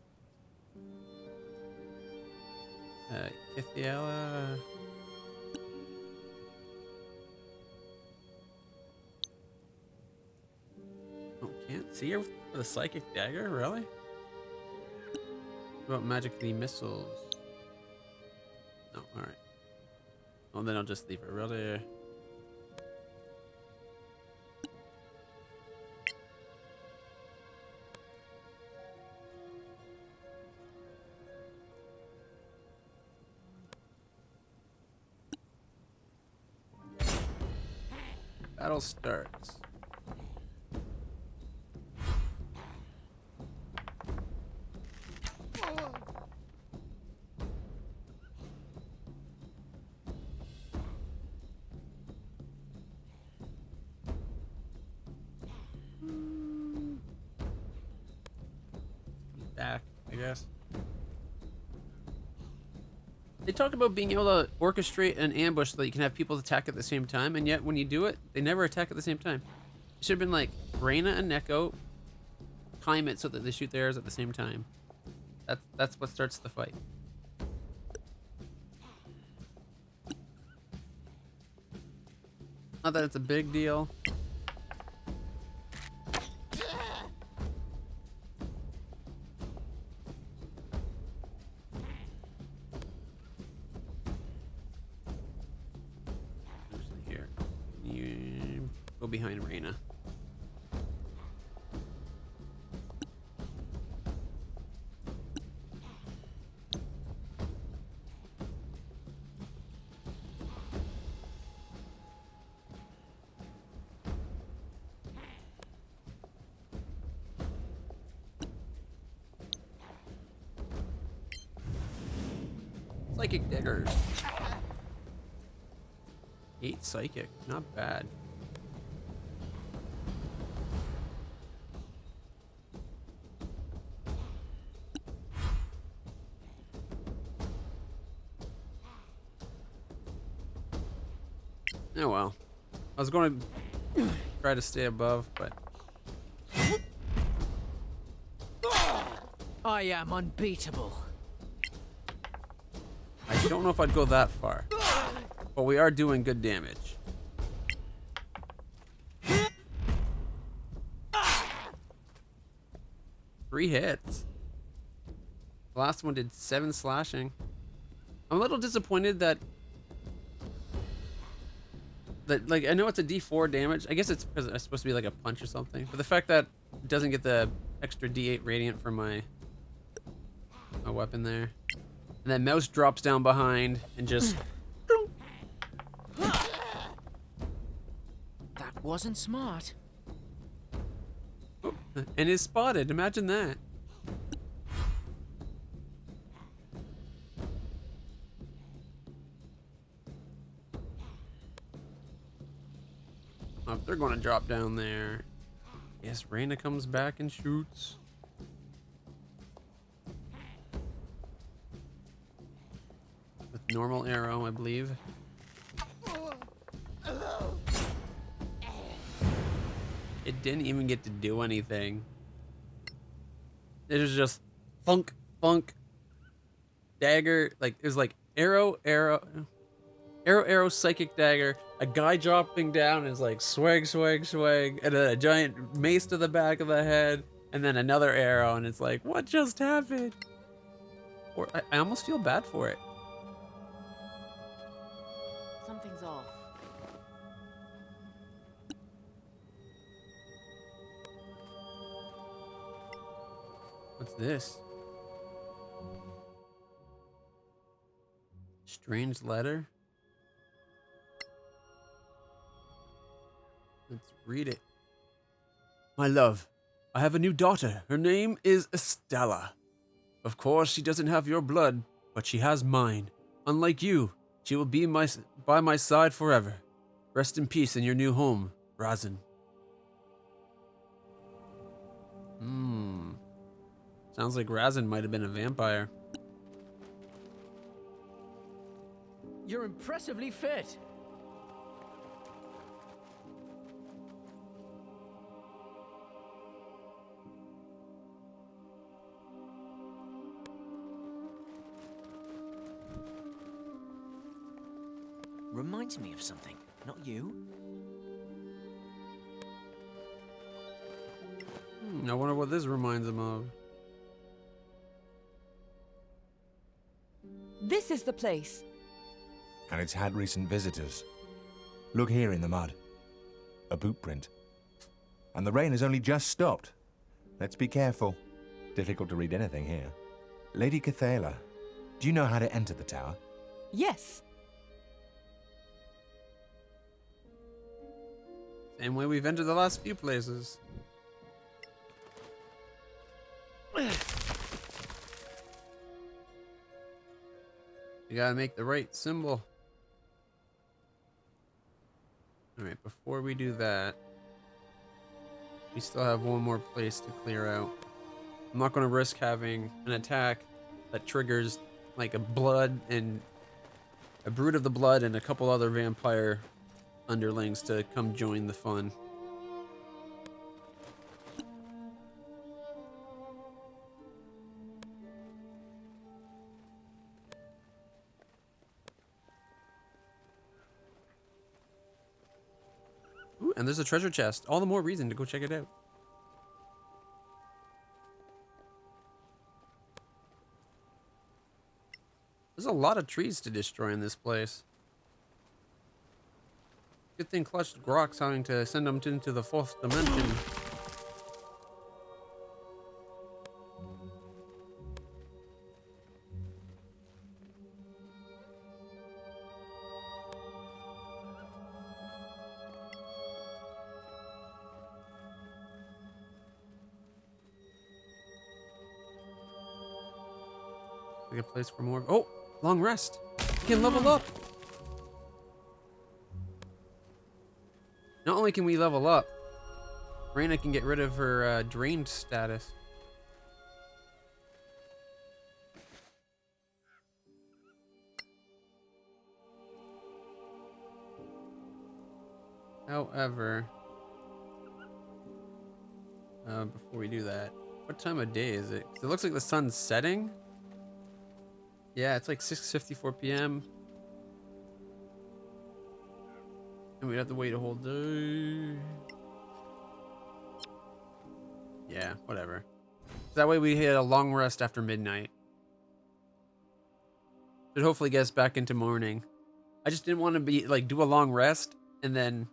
Kithiela. Oh, can't see her with a psychic dagger, really? What about magically missiles? No, alright. Well, then I'll just leave her, really. Battle starts. Back, I guess. They talk about being able to orchestrate an ambush so that you can have people attack at the same time, and yet when you do it, they never attack at the same time. It should have been like Reina and Neko, time it so that they shoot theirs at the same time. That's what starts the fight. Not that it's a big deal. Here, you go behind Reina. Psychic daggers. 8 psychic, not bad. Oh well. I was going to try to stay above, but I am unbeatable. I don't know if I'd go that far. But we are doing good damage. Three hits. The last one did 7 slashing. I'm a little disappointed that like I know it's a D4 damage. I guess it's because it's supposed to be like a punch or something. But the fact that it doesn't get the extra D8 radiant from my weapon there. And then Mouse drops down behind and just That wasn't smart. and is spotted. Imagine that. Oh, if they're going to drop down there. Yes, Reina comes back and shoots. normal arrow, I believe. It didn't even get to do anything. It was just thunk, thunk, dagger. Like, it was like arrow, arrow, arrow, arrow, psychic dagger. A guy dropping down is like swag, swag, swag. And then a giant mace to the back of the head. And then another arrow. And it's like, what just happened? Or I almost feel bad for it. Something's off. What's this? Strange letter? Let's read it. My love, I have a new daughter. Her name is Estella. Of course, she doesn't have your blood, but she has mine. Unlike you, she will be by my side forever. Rest in peace in your new home, Razin. Sounds like Razin might have been a vampire. You're impressively fit. Reminds me of something, not you. I wonder what this reminds him of. This is the place. And it's had recent visitors. Look here in the mud. A boot print. And the rain has only just stopped. Let's be careful. Difficult to read anything here. Lady Cathala, do you know how to enter the tower? Yes. Same way we've entered the last few places. You gotta make the right symbol. Alright, before we do that, we still have one more place to clear out. I'm not gonna risk having an attack that triggers like a blood and a brood of the blood and a couple other vampire underlings to come join the fun. Ooh, and there's a treasure chest. All the more reason to go check it out. There's a lot of trees to destroy in this place. Good thing clutched Grok's having to send them into the fourth dimension. Like a place for more. Oh, long rest. We can level up. Not only can we level up, Reyna can get rid of her drained status. However, before we do that, what time of day is it? 'Cause it looks like the sun's setting. Yeah, it's like 6:54 p.m. And we'd have to wait a whole day. Yeah, whatever. That way we hit a long rest after midnight. Should hopefully get us back into morning. I just didn't want to be like do a long rest and then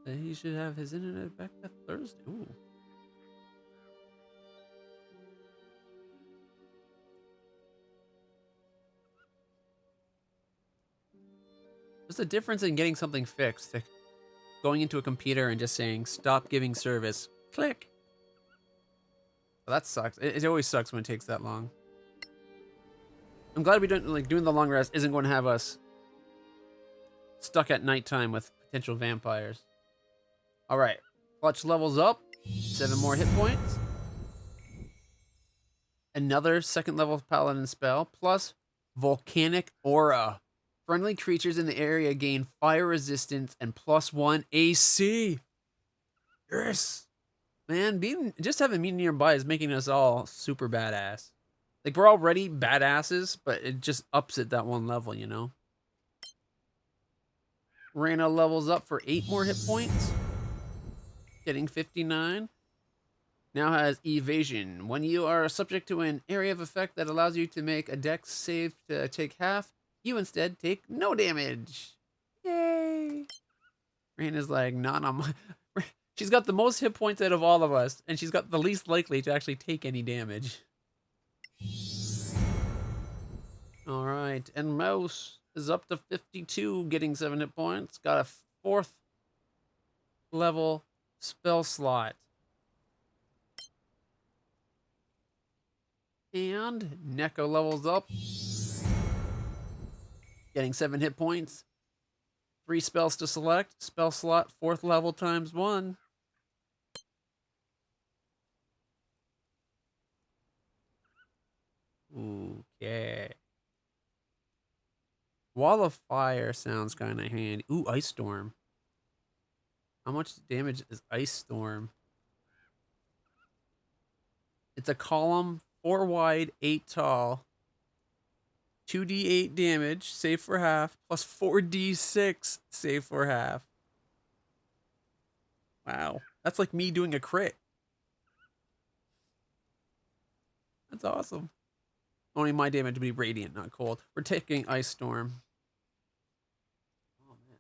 he should have his internet back that Thursday. Ooh. There's a difference in getting something fixed, like going into a computer and just saying, stop giving service. Click. Well, that sucks. It always sucks when it takes that long. I'm glad we don't, like, doing the long rest isn't going to have us stuck at nighttime with potential vampires. All right. Clutch levels up. 7 more hit points. Another second level paladin spell, plus Volcanic Aura. Friendly creatures in the area gain fire resistance and +1 AC. Yes. Man, just having me nearby is making us all super badass. Like, we're already badasses, but it just ups it that one level, you know? Reyna levels up for 8 more hit points. Getting 59. Now has evasion. When you are subject to an area of effect that allows you to make a dex save to take half, you instead take no damage. Yay! Reyna's like, not on my... She's got the most hit points out of all of us, and she's got the least likely to actually take any damage. Alright, and Mouse is up to 52, getting 7 hit points. Got a 4th level spell slot. And Neko levels up, getting 7 hit points. 3 spells to select. Spell slot, 4th level times 1. Okay. Wall of Fire sounds kind of handy. Ooh, Ice Storm. How much damage is Ice Storm? It's a column, 4 wide, 8 tall. 2d8 damage, save for half, plus 4d6, save for half. Wow. That's like me doing a crit. That's awesome. Only my damage would be radiant, not cold. We're taking Ice Storm. Oh, man.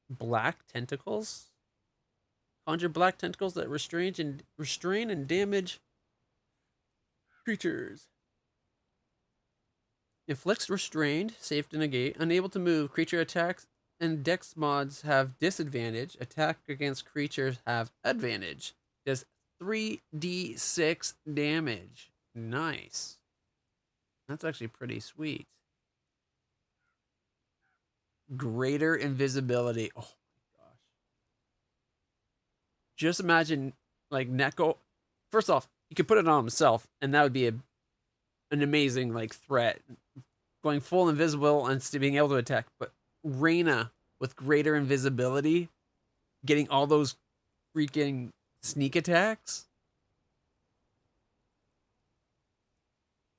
Black Tentacles? Conjure black tentacles that restrain and damage creatures. Inflicts restrained, safe to negate, unable to move. Creature attacks and dex mods have disadvantage. Attack against creatures have advantage. Does 3d6 damage. Nice. That's actually pretty sweet. Greater invisibility. Oh my gosh. Just imagine, like, Neko. First off, you could put it on himself, and that would be an amazing, like, threat. Going full invisible and still being able to attack. But Reyna with greater invisibility, getting all those freaking sneak attacks.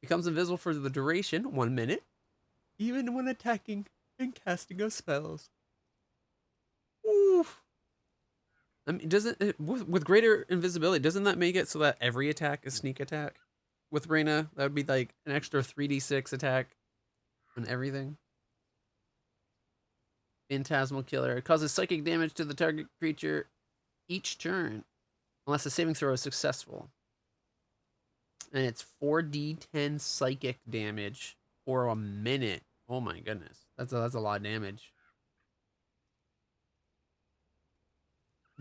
Becomes invisible for the duration, 1 minute, even when attacking and casting of spells. Oof. I mean, doesn't it, with greater invisibility, doesn't that make it so that every attack is sneak attack? With Reyna, that would be like an extra 3d6 attack on everything. Phantasmal Killer. It causes psychic damage to the target creature each turn, unless the saving throw is successful. And it's 4d10 psychic damage for a minute. Oh my goodness. That's a lot of damage.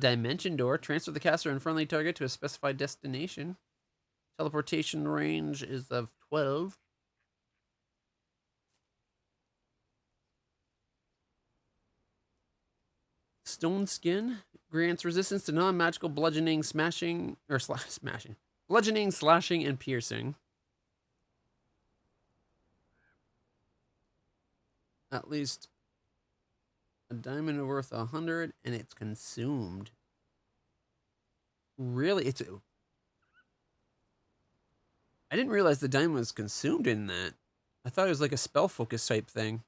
Dimension Door. Transfer the caster and friendly target to a specified destination. Teleportation range is of 12. Stone Skin grants resistance to non-magical bludgeoning, smashing, or smashing. Bludgeoning, slashing, and piercing. At least a diamond worth 100, and it's consumed. Really? I didn't realize the diamond was consumed in that. I thought it was like a spell focus type thing.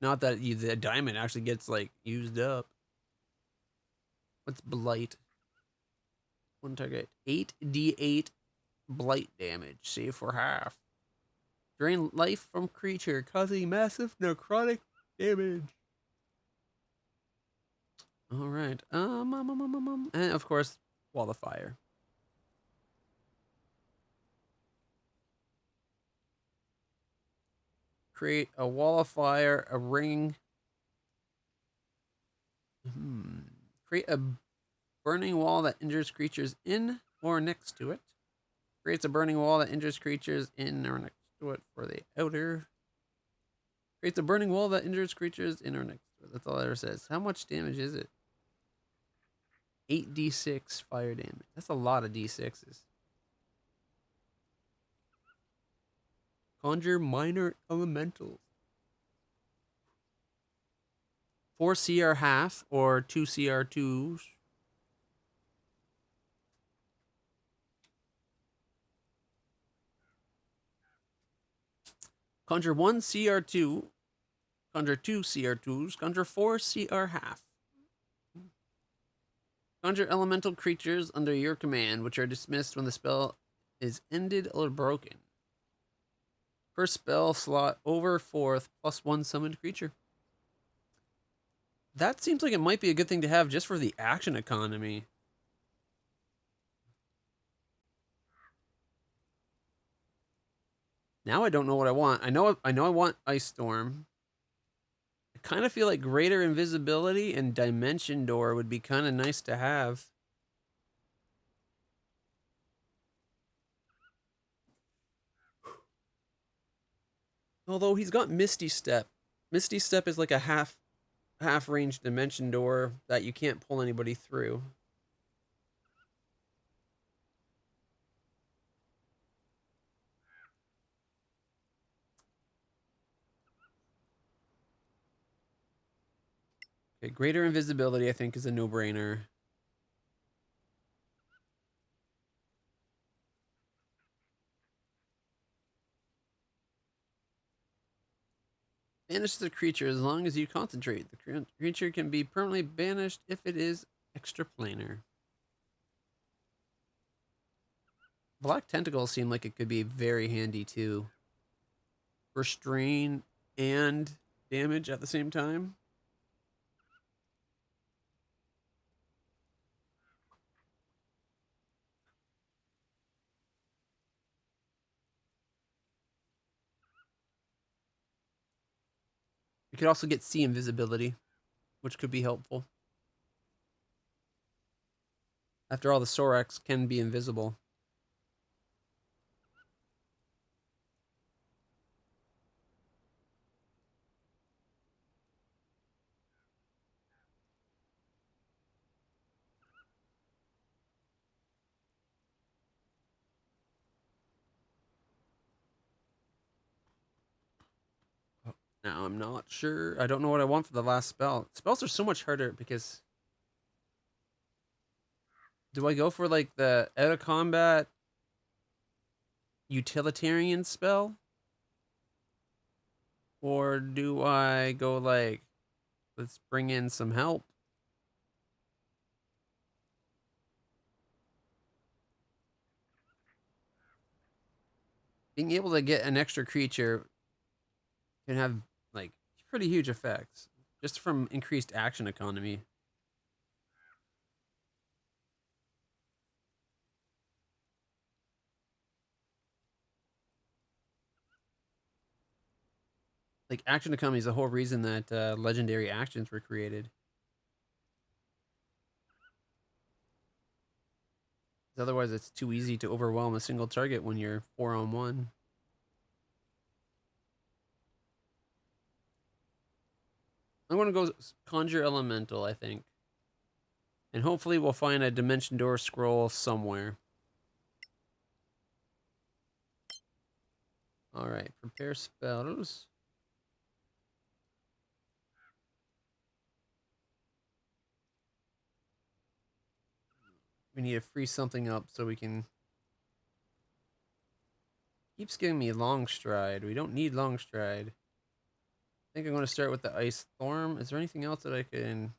Not that the diamond actually gets, like, used up. What's Blight? One target. 8d8 blight damage. Save for half. Drain life from creature, causing massive necrotic damage. Alright. And of course, Wall of Fire. Create a wall of fire, a ring. Create a burning wall that injures creatures in or next to it. Creates a burning wall that injures creatures in or next to it for the outer. Creates a burning wall that injures creatures in or next to it. That's all it ever says. How much damage is it? 8d6 fire damage. That's a lot of d6s. Conjure minor elementals. 4 CR half or 2 CR2s. Conjure 1 CR2. Conjure 2 CR2s. Conjure 4 CR half. Conjure elemental creatures under your command, which are dismissed when the spell is ended or broken. First spell slot over 4th plus 1 summoned creature. That seems like it might be a good thing to have just for the action economy. Now I don't know what I want. I know I want Ice Storm. I kind of feel like greater invisibility and Dimension Door would be kind of nice to have. Although he's got Misty Step. Misty Step is like a half range Dimension Door that you can't pull anybody through. Okay, greater invisibility I think is a no-brainer. Banishes the creature as long as you concentrate. The creature can be permanently banished if it is extraplanar. Black Tentacles seem like it could be very handy too. Restrain and damage at the same time. You could also get sea invisibility, which could be helpful. After all, the Sorax can be invisible. Now I'm not sure. I don't know what I want for the last spell. Spells are so much harder because do I go for like the out of combat utilitarian spell? Or do I go like, let's bring in some help? Being able to get an extra creature can have like pretty huge effects just from increased action economy. Like action economy is the whole reason that legendary actions were created. Otherwise, it's too easy to overwhelm a single target when you're 4-on-1. I'm going to go Conjure Elemental, I think. And hopefully we'll find a Dimension Door scroll somewhere. Alright, prepare spells. We need to free something up so we can... Keeps giving me Long Stride. We don't need Long Stride. I think I'm going to start with the Ice Storm. Is there anything else that I can...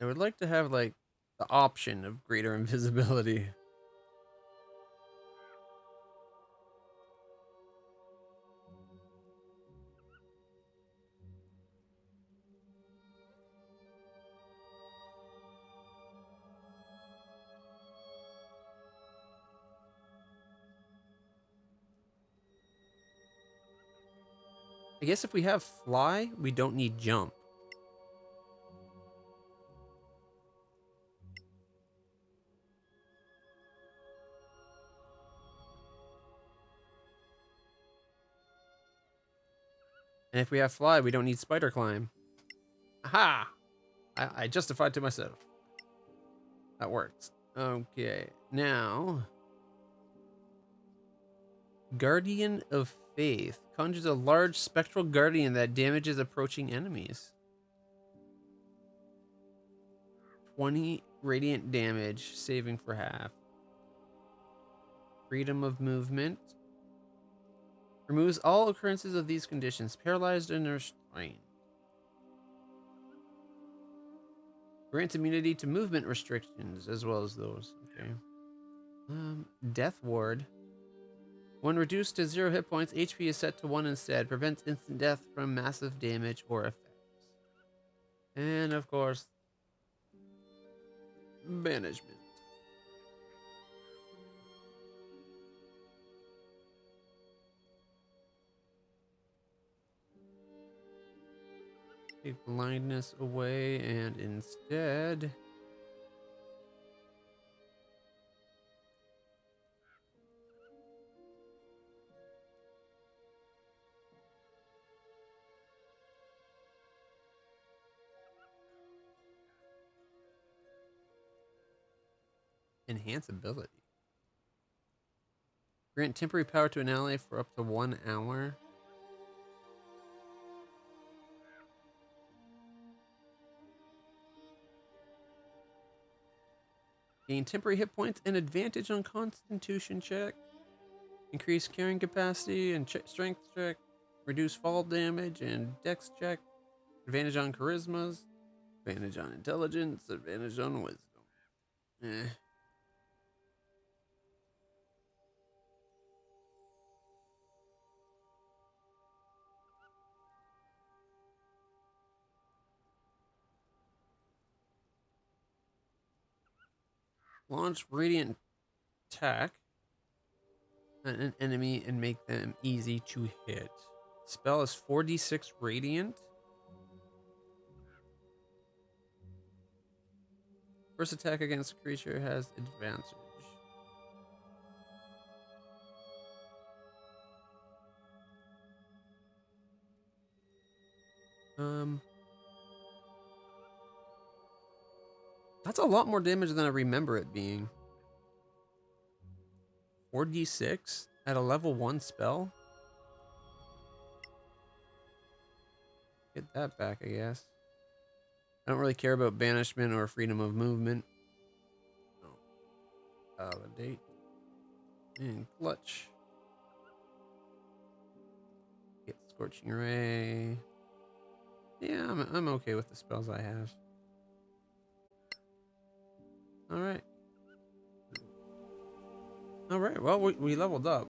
I would like to have, like, the option of greater invisibility. I guess if we have Fly, we don't need Jump. And if we have Fly, we don't need Spider Climb. Aha! I justified to myself. That works. Okay, now Guardian of Faith conjures a large spectral guardian that damages approaching enemies. 20 radiant damage, saving for half. Freedom of movement. Removes all occurrences of these conditions, paralyzed and restrained. Grants immunity to movement restrictions as well as those. Okay. Death Ward. When reduced to 0 hit points, HP is set to 1 instead. Prevents instant death from massive damage or effects. And of course, banishment. Take blindness away and instead enhance ability. Grant temporary power to an ally for up to 1 hour. Gain temporary hit points and advantage on Constitution check. Increase carrying capacity and strength check. Reduce fall damage and dex check. Advantage on charismas. Advantage on intelligence. Advantage on wisdom. Eh. Launch radiant attack at an enemy and make them easy to hit. Spell is 4d6 radiant. First attack against a creature has advantage. That's a lot more damage than I remember it being. 4d6 at a level 1 spell? Get that back, I guess. I don't really care about banishment or freedom of movement. Oh. Validate. And clutch. Get Scorching Ray. Yeah, I'm okay with the spells I have. All right. All right. Well, we leveled up.